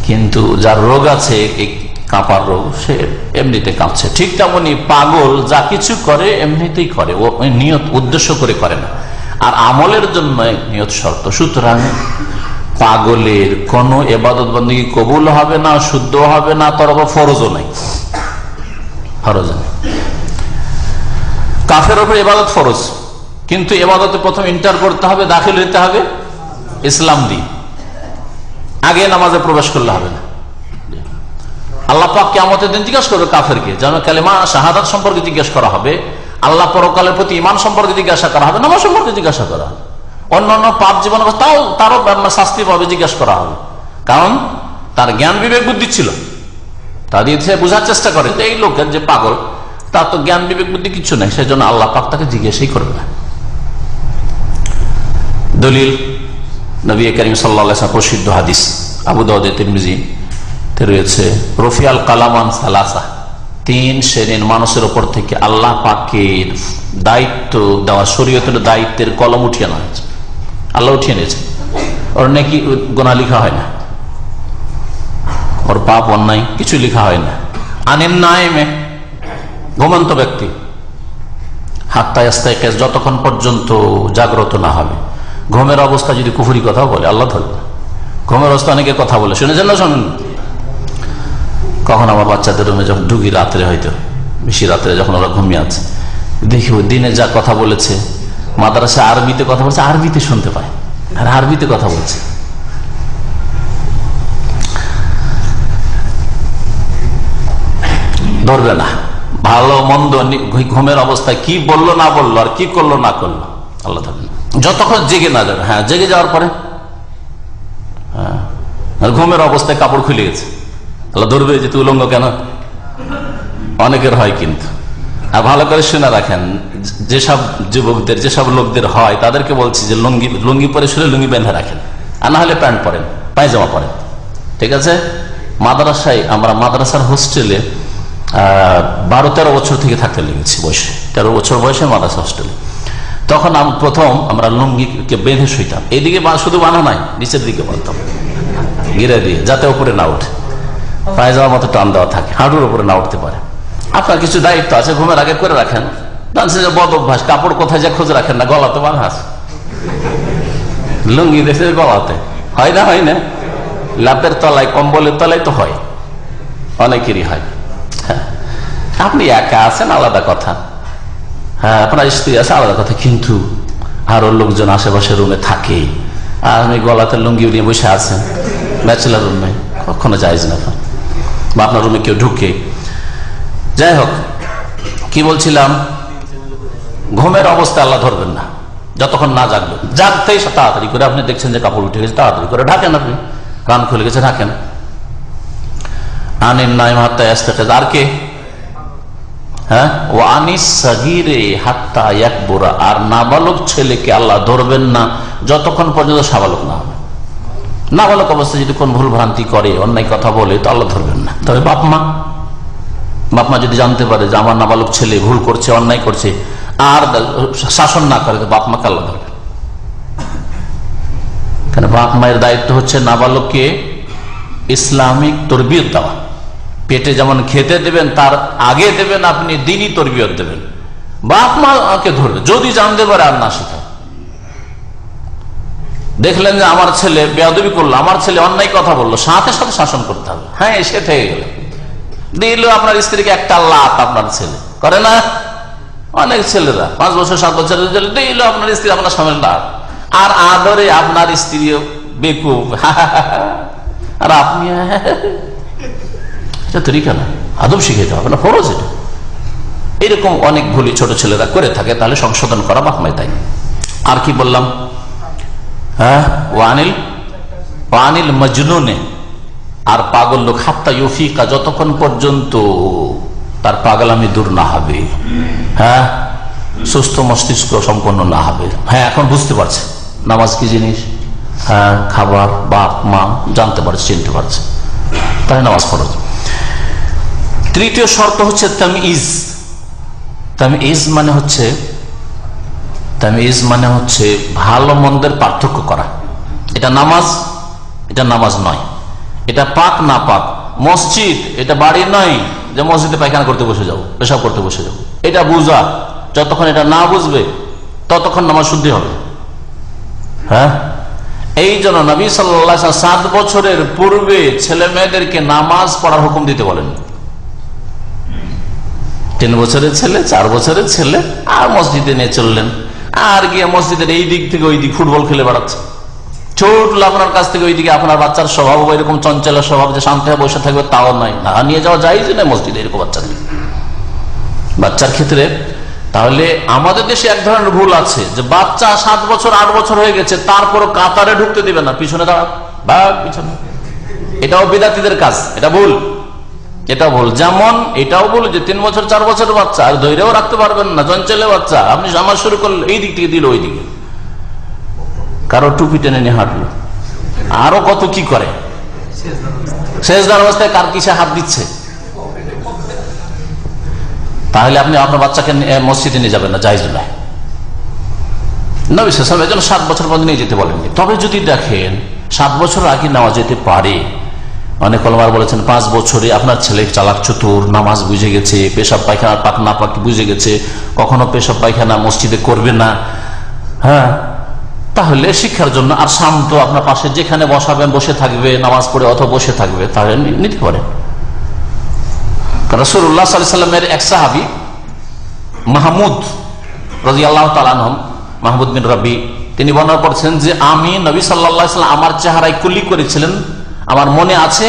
কিন্তু যার রোগ আছে এই কাঁপার রোগ, সে এমনিতে কাঁপছে। ঠিক তেমনি পাগল যা কিছু করে এমনিতেই করে, ও নিয়ত উদ্দেশ্য করে করে না। আর আমলের জন্য নিয়ত শর্ত। সুতরাং পাগলের কোন ইবাদত বন্দেগী কবুল হবে না, শুদ্ধ হবে না, তার উপর ফরজও নাই, ফরজ নেই। কাফের উপর ইবাদত ফরজ, কিন্তু ইবাদতে প্রথম ইন্টার করতে হবে, দাখিল হইতে হবে ইসলাম দিয়ে, আগে নামাজে প্রবেশ করলে হবে না। আল্লাহ পাক কিয়ামতের দিন জিজ্ঞাসা করবে কাফেরকে, যেন কালেমা শাহাদাত সম্পর্কে জিজ্ঞাসা করা হবে, আল্লাহ পরকালের প্রতি ঈমান সম্পর্কে জিজ্ঞাসা করা হবে, নামাজ সম্পর্কে জিজ্ঞাসা করা হবে, অন্যান্য পাপ জীবন তারও শাস্তি পাবে, জিজ্ঞাসা করা হবে। কারণ তার জ্ঞান বিবেক বুদ্ধি ছিল, তা দিয়ে সে বোঝার চেষ্টা করে যে এই লোকের যে পাগল, তার তো জ্ঞান বিবেক বুদ্ধি কিছু নেই, সেই জন্য আল্লাহ পাক তাকে জিজ্ঞাসাই করবে না। দলিল নবী করিম সাল্লাল্লাহু আলাইহি ওয়াসাল্লাম প্রসিদ্ধ হাদিস আবু দাউদ তিরমিজি তে রয়েছে, রফিয়াল কালামান সালাসা, 3 শ্রেণীর মানুষের উপর থেকে আল্লাহ পাকের দায়িত্ব দেওয়া, শরীয়তের দায়িত্বের কলম উঠিয়ে নেওয়া হয়েছে, আল্লাহ উঠিয়ে নিয়েছে। ওর নাকি গুনাহ লেখা হয় না, ওর পাপ অন্যায় কিছু লেখা হয় না। আনিন নাইমে, ঘুমন্ত ব্যক্তি, হাত্তা ইস্তাইকাজ, যতক্ষণ পর্যন্ত জাগ্রত না হবে। ঘুমের অবস্থা যদি কুফরি কথা বলে আল্লাহ ধরবে। ঘুমের অবস্থা অনেকে কথা বলে, শুনেছেন না শোনেন? কখন আমার বাচ্চাদের রুমে যখন ঢুকি রাত্রে, হয়তো বেশি রাত্রে যখন ওরা ঘুমিয়ে আছে, দেখি দিনে যা কথা বলেছে, মাদ্রাসা আরবিতে কথা বলছে, আরবিতে শুনতে পায়, আর আরবিতে কথা বলছে। ধরবে না, ভালো মন্দ ঘুমের অবস্থায় কি বললো না বললো আর কি করলো না করলো আল্লাহ ধরবে না, যতক্ষণ জেগে না যাবে। হ্যাঁ, জেগে যাওয়ার পরে আর ঘুমের অবস্থায় কাপড় খুলে গেছে, আল্লাহ ধরবে যে তুই উলঙ্গ কেন? অনেকের হয় কিন্তু। আর ভালো করে শুনে রাখেন, যেসব যুবকদের, যেসব লোকদের হয়, তাদেরকে বলছি যে লুঙ্গি পরে শুলে লুঙ্গি বেঁধে রাখেন, আর না হলে প্যান্ট পরেন, পায়জামা পরেন, ঠিক আছে? মাদ্রাসায়, আমরা মাদ্রাসার হোস্টেলে 12-13 বছর থেকে থাকতে লেগেছি, বয়সে 13 বছর বয়সে মাদ্রাসা হোস্টেলে। তখন প্রথম আমরা লুঙ্গিকে বেঁধে শুইতাম, এইদিকে শুধু বানা নাই, নিচের দিকে বাঁধতাম ঘিরে দিয়ে, যাতে উপরে না উঠে, পায়জামার মতো টান দেওয়া থাকে, হাঁটুর উপরে না উঠতে পারে। আপনার কিছু দায়িত্ব আছে, ঘুমের আগে করে রাখেন। বদ অভ্যাস, কাপড় কোথায় যা খোঁজ রাখেন না, গলাতে বাঁধা আছে, লুঙ্গি দেখে গলাতে হয় না, হয় না, লাভের তলায়, কম্বলের তলায় তো হয়, অনেকেরই হয়। আপনি একা আছেন আলাদা কথা, হ্যাঁ, আপনার স্ত্রী আছে আলাদা কথা, কিন্তু আরো লোকজন আশেপাশে রুমে থাকে, আর আপনি গলাতে লুঙ্গি নিয়ে বসে আছেন ব্যাচেলার রুমে, কখনো যাইজ না। বা আপনার রুমে কেউ ঢুকে, যাই হোক, কি বলছিলাম, ঘুমের অবস্থা আল্লাহ ধরবেন না যতক্ষণ না জাগবে। জাগতেই তাড়াতাড়ি করে, আপনি দেখছেন যে কাপড় উঠে গেছে, তাড়াতাড়ি করে ঢাকেন, আপনি কান খুলে গেছে ঢাকেন। আনিন নাইম হাত্তা ইস্তাইকাজ, আর কে? হ্যাঁ, ও আনিস সাগীরে হাত্তা ইয়াকবুরা, আর নাবালক ছেলেকে আল্লাহ ধরবেন না যতক্ষণ পর্যন্ত সাবালক না হবে। নাবালক অবস্থায় যদি কোন ভুল ভ্রান্তি করে, অন্যায় কথা বলে, তো আল্লাহ ধরবেন না। তবে বাপ মা যদি জানতে পারে যে আমার নাবালক ছেলে ভুল করছে, অন্যায় করছে, আর শাসন না করে, তো বাপ মাকে আল্লাহ ধরবেন। কেন? বাপ মায়ের দায়িত্ব হচ্ছে নাবালককে ইসলামিক তরবিয়ত দেওয়া। পেটে যেমন খেতে দেবেন, তার আগে দেবেন আপনি দ্বীনি তরবিয়ত দেবেন। বাপ মাকে ধরবে, যদি জানতে পারে আর না শেখায়। দেখলেন যে আমার ছেলে বেয়াদবি করলো, আমার ছেলে অন্যায় কথা বললো, সাথে সাথে শাসন করতে হবে। হ্যাঁ, এসে থেকে গেল, দিল আপনার স্ত্রীকে একটা লাত, আপনার ছেলে করে না? অনেক ছেলেরা 5 বছর 7 বছরের দিল আপনার স্ত্রী আপনার সামনে লাত, আর আদরে আপনার স্ত্রীও বেকুব, আর আপনি এটা তরিকা না, আদব শিখাইতে হবে না, ফরজ এটা। এরকম অনেক ভুলই ছোট ছেলেরা করে থাকে, তাহলে সংশোধন করা বাপ মাই তাই। আর কি বললাম? হ্যাঁ, ওয়ানিল মজনুনে, আর পাগল লোক, হাত্তা ইউফিকা, যতক্ষণ পর্যন্ত তার পাগলামি দূর না হবে, হ্যাঁ, সুস্থ মস্তিষ্ক সম্পন্ন না হবে। হ্যাঁ, এখন বুঝতে পারছে নামাজ কি জিনিস, হ্যাঁ, খাবার, বাপ মা জানতে পারছে, চিনতে পারছে, তাই নামাজ ফরজ। তৃতীয় শর্ত হচ্ছে তামইজ। তামইজ মানে হচ্ছে তামিজ মানে হচ্ছে ভালো মন্দের পার্থক্য করা। এটা নামাজ, এটা নামাজ নয়। এটা পাক না পাক। মসজিদ, এটা বাড়ি নয় যে মসজিদে পায়খানা করতে বসে যাবো, পেশাব করতে বসে যাবো। এটা বুঝা, যতক্ষণ এটা না বুঝবে ততক্ষণ নামাজ শুদ্ধি হবে। হ্যাঁ, এই জন্য নবী সাল্লাল্লাহু আলাইহি ওয়াসাল্লাম 7 বছরের পূর্বে ছেলে মেয়েদেরকে নামাজ পড়ার হুকুম দিতে বলেন। 3 বছরের ছেলে, 4 বছরের ছেলে আর মসজিদে নিয়ে চললেন, আর গিয়ে মসজিদের এই দিক থেকে ওই দিক ফুটবল খেলে বেড়াচ্ছে। ছোট আপনার কাছ থেকে ওইদিকে আপনার বাচ্চার স্বভাব এরকম চঞ্চল স্বভাব যে শান্ত হয়ে বসে থাকবে তাও নয়, না নিয়ে যাওয়া যায় যে না মসজিদে এরকম বাচ্চার ক্ষেত্রে। তাহলে আমাদের দেশে এক ধরনের ভুল আছে যে বাচ্চা 7 বছর 8 বছর হয়ে গেছে তারপরও কাতারে ঢুকতে দিবে না, পিছনে দাঁড়া বা পিছনে। এটাও বিদাতীদের কাজ, এটা ভুল, এটা ভুল। যেমন এটাও ভুল যে 3 বছর 4 বছরের বাচ্চা আর ধৈর্যও রাখতে পারবেন না, চঞ্চলে বাচ্চা, আপনি নামাজ শুরু করলে এই দিক থেকে দিল ওই দিকে, কারো টুপি টেনে নিয়ে হাঁটলো, আরো কত কি করে, সেজদার অবস্থায় কার কিসে হাত দিচ্ছে। তাহলে আপনি আপনার বাচ্চাকে মসজিদে নিয়ে যাবেন না, জায়েজ নয়। নবী সাল্লাল্লাহু আলাইহি ওয়াসাল্লাম 7 বছর পর্যন্ত নিয়ে যেতে বলেননি। তবে যদি দেখেন 7 বছর আগে নেওয়া যেতে পারে, অনেক ওলামা বলেছেন 5 বছরে আপনার ছেলে চালাক চতুর, নামাজ বুঝে গেছে, পেশাব পায়খানা পাক না পাক বুঝে গেছে, কখনো পেশাব পায়খানা মসজিদে করবে না, হ্যাঁ, তাহলে শিক্ষার জন্য আর শান্ত আপনার পাশে যেখানে বসাবেন বসে থাকবে, নামাজ পড়ে অথবা বসে থাকবে, তাহলে নিতে পারেন। রাসূলুল্লাহ সাল্লাল্লাহু আলাইহি ওয়াসাল্লামের এক সাহাবী মাহমুদ রাদিয়াল্লাহু তাআলা আনহু, মাহমুদ বিন রাবি, তিনি বর্ণনা করছেন যে আমি নবী সাল্লাল্লাহু আলাইহি ওয়াসাল্লাম আমার চেহারায় কুলি করেছিলেন, আমার মনে আছে।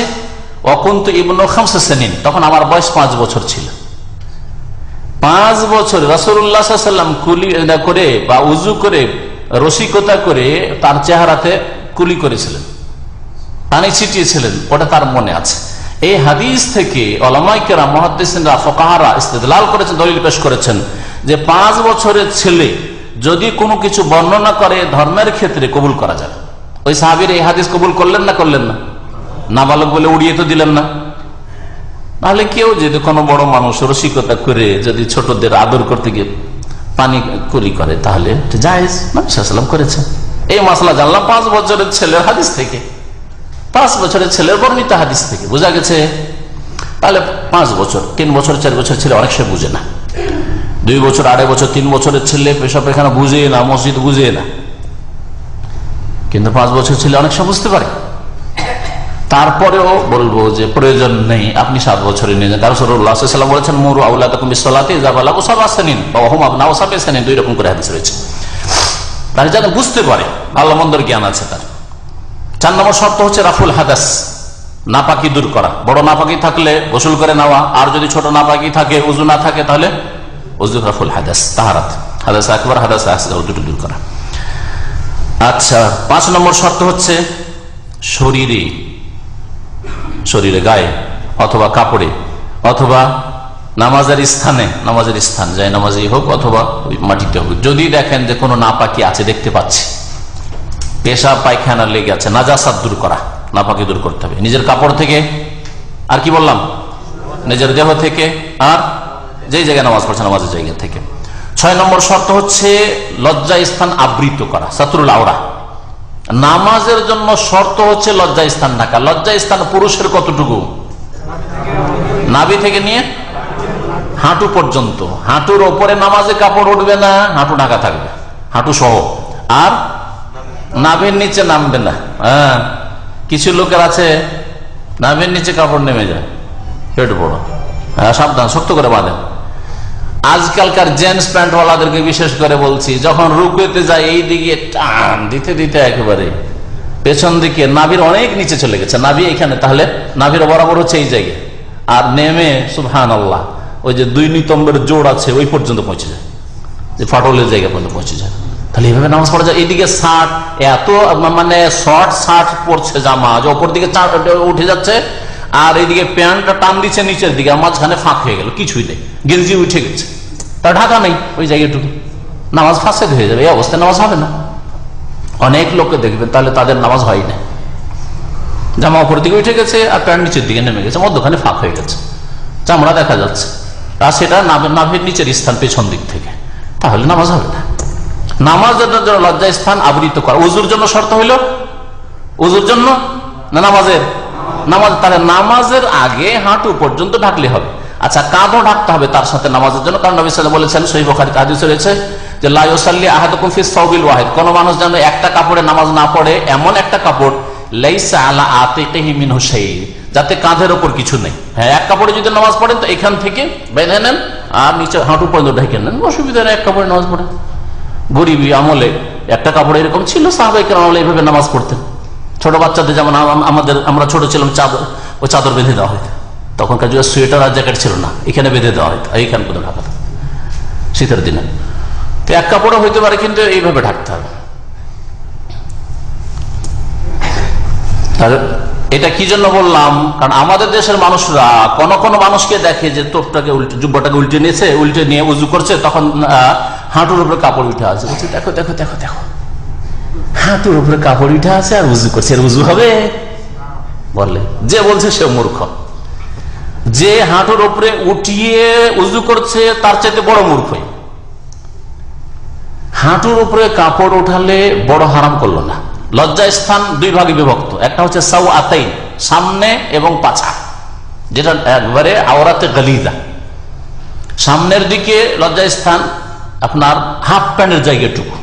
ওয়াকুনতু ইবনু 5 সিনিন, তখন আমার বয়স 5 বছর ছিল। 5 বছর রাসূলুল্লাহ সাল্লাল্লাহু আলাইহি ওয়াসাল্লাম কুলি করে বা উযু করে রসিকতা করে তার চেহারাতে কুলি করেছিলেন, পানি ছিটিয়েছিলেন, ওটা তার মনে আছে। এই হাদিস থেকে উলামায়ে কেরাম, মুহাদ্দিসিনরা, ফুকাহারা ইস্তেদলাল করেছেন, দলিল পেশ করেছেন যে 5 বছরের ছেলে যদি কোনো কিছু বর্ণনা করে ধর্মের ক্ষেত্রে কবুল করা যাবে। ওই সাহাবীর এই হাদিস কবুল করলেন না করলেন না? নাবালক বলে উড়িয়ে তো দিলেন না। তাহলে কেউ যদি কোনো বড় মানুষ রসিকতা করে যদি ছোটদের আদর করতে গিয়ে পানি কুলি করে তাহলে জায়েজ, নবী সাল্লাল্লাহু আলাইহি ওয়াসাল্লাম করেছেন। এই মাসলা জানলাম 5 বছরের ছেলের হাদিস থেকে, 5 বছরের ছেলের বর্ণিত হাদিস থেকে বোঝা গেছে। তাহলে 5 বছর, 3 বছর 4 বছর ছেলে অনেক সময় বুঝে না, 2 বছর 2.5 বছর 3 বছরের ছেলে পেশাব পায়খানা বুঝে না, মসজিদ বুঝে না, কিন্তু 5 বছর ছেলে অনেক সময় বুঝতে পারে। তারপরেও বলবো যে প্রয়োজন নেই আপনি 7 বছরে নিয়ে যান। কারণ রাসূলুল্লাহ সাল্লাল্লাহু আলাইহি ওয়াসাল্লাম বলেছেন মুরু আওলাদাকুম বিসসালাতি ইযা বালাগু 7 সিনিন ওয়া হুম আবনাউ 7 সিনিন, 2 রকম করে হাদিস রয়েছে। তার যেন বুঝতে পারে, ভালো মন্দর জ্ঞান আছে তার। 4 নম্বর শর্ত হচ্ছে রাফুল হাদাস, নাপাকি দূর করা। বড় নাপাকি থাকলে গোসল করে নেওয়া, আর যদি ছোট নাপাকি থাকে, উযু না থাকে, তাহলে উযু, রাফুল হাদাস, তাহারাত, হাদাস আকবার হাদাস আসগর দুটো দূর করা। আচ্ছা, 5 নম্বর শর্ত হচ্ছে শরীরে গায়ে অথবা কাপড়ে অথবা নামাজের স্থান যায় নামাজই হোক অথবা মাটিতে হোক, যদি দেখেন যে কোনো নাপাকি আছে, দেখতে পাচ্ছি পেশাব পায়খানা লেগে আছে, নাজাসাত দূর করা, নাপাকি দূর করতে হবে নিজের কাপড় থেকে, আর কি বললাম, নিজের দেহ থেকে, আর যেই জায়গায় নামাজ পড়ছে নামাজের জায়গা থেকে। 6 নম্বর শর্ত হচ্ছে লজ্জা স্থান আবৃত করা, সাতরুল আওরা। নামাজের জন্য শর্ত হচ্ছে লজ্জা স্থান ঢাকা। লজ্জা স্থান পুরুষের কতটুকু? নাভি থেকে নিয়ে হাঁটু পর্যন্ত। হাঁটুর ওপরে নামাজে কাপড় উঠবে না, হাঁটু ঢাকা থাকবে, হাঁটু সহ, আর নাভির নিচে নামবে না। হ্যাঁ, কিছু লোকের আছে নাভির নিচে কাপড় নেমে যায়, পেট বড়, হ্যাঁ, সাবধান, শক্ত করে বাঁধেন। আজকালকার জেন্টস প্যান্ট ওয়ালাদেরকে বিশেষ করে বলছি, যখন রুকুতে যায় এই দিকে টান দিতে দিতে একেবারে পেছন দিকে নাভির অনেক নিচে চলে গেছে, নাভি এখানে, তাহলে নাভির বরাবর হচ্ছে এই জায়গায়, আর নেমে সুবহানাল্লাহ ওই যে 2 নিতম্বের জোড় আছে ওই পর্যন্ত পৌঁছে যায়, যে ফাটলের জায়গা পর্যন্ত পৌঁছে যায়। তাহলে এইভাবে নামাজ পড়া যায়। এইদিকে শার্ট, এত মানে শর্ট শার্ট পরছে, জামা যে ওপর দিকে উঠে যাচ্ছে, আর এইদিকে প্যান্টটা টান দিচ্ছে নিচের দিকে, মাঝখানে ফাঁক হয়ে গেল, কিছুই নেই, গেঞ্জি উঠে গেছে, তার ঢাকা নেই ওই জায়গাটুকু, নামাজ ফাঁসেদ হয়ে যাবে। এই অবস্থায় নামাজ হবে না। অনেক লোককে দেখবেন তাহলে তাদের নামাজ হয় না, জামা উপর দিকে উঠে গেছে আর প্যান্ট নিচের দিকে নেমে গেছে, মধ্যখানে ফাঁক হয়ে গেছে, চামড়া দেখা যাচ্ছে, আর সেটা নাভির নিচের স্থান পেছন দিক থেকে, তাহলে নামাজ হবে না। নামাজের জন্য লজ্জা স্থান আবৃত করা। উজুর জন্য শর্ত হইল, উজুর জন্য না নামাজের? নামাজ, তাহলে নামাজের আগে হাঁটু পর্যন্ত ঢাকলে হবে। আচ্ছা, কাঁধও ঢাকতে হবে তার সাথে নামাজের জন্য, কারণ নবী সাল্লাল্লাহু আলাইহি ওয়াসাল্লাম বলেছেন, সহিহ বুখারীতে হাদিস রয়েছে যে লা ইউসাল্লি আহাদুকুম ফি সাওবিল ওয়াহিদ, কোন মানুষ যেন একটা কাপড়ে নামাজ না পড়ে, এমন একটা কাপড় লাইসা আলা আতিকিহি মিনহু শাই, যাতে কাঁধের ওপর কিছু নেই। হ্যাঁ, এক কাপড়ে যদি নামাজ পড়েন তো এখান থেকে বেঁধে নেন আর নিচে হাঁটু পর্যন্ত ঢেকে নেন, অসুবিধা নেই, এক কাপড়ে নামাজ পড়েন। গরিবী আমলে একটা কাপড় এরকম ছিল, সাহাবায়ে কেরাম আমলে এইভাবে নামাজ পড়তেন। ছোট বাচ্চাদের যেমন আমরা ছোট ছিলাম, চাদর, ও চাদর বেঁধে দেওয়া হতো। তখনকার যুগে সোয়েটার আর জ্যাকেট ছিল না, এখানে বেঁধে দেওয়া হতো, এইখান করে ঢাকা থাকতো শীতের দিনে। তো এক কাপড়ও হইতে পারে, কিন্তু এইভাবে ঢাকতে হবে। এটা কি জন্য বললাম, কারণ আমাদের দেশের মানুষরা কোন কোন মানুষকে দেখে যে টোপটাকে উল্টে, জুব্বাটাকে উল্টে নিয়েছে, উল্টে নিয়ে উজু করছে, তখন হাঁটুর উপরে কাপড় উঠে আছে, বলছে দেখো দেখো দেখো দেখো, হাঁটুর উপরে কাপড় উঠে আছে আর উজু করছে, এর উজু হবে? বলে যে বলছে সে মূর্খ। যে হাঁটুর উপরে উঠিয়ে উজু করছে তার চাইতে বড় মূর্খ। হাঁটুর উপরে কাপড় উঠালে বড় হারাম করলো না। লজ্জা স্থান দুই ভাগে বিভক্ত, একটা হচ্ছে সাওআতাইন, সামনে এবং পাছা, যেটা একবারে আওরাতে গালিজা। সামনের দিকে লজ্জা স্থান আপনার হাফ প্যান্টের জায়গাটুকু,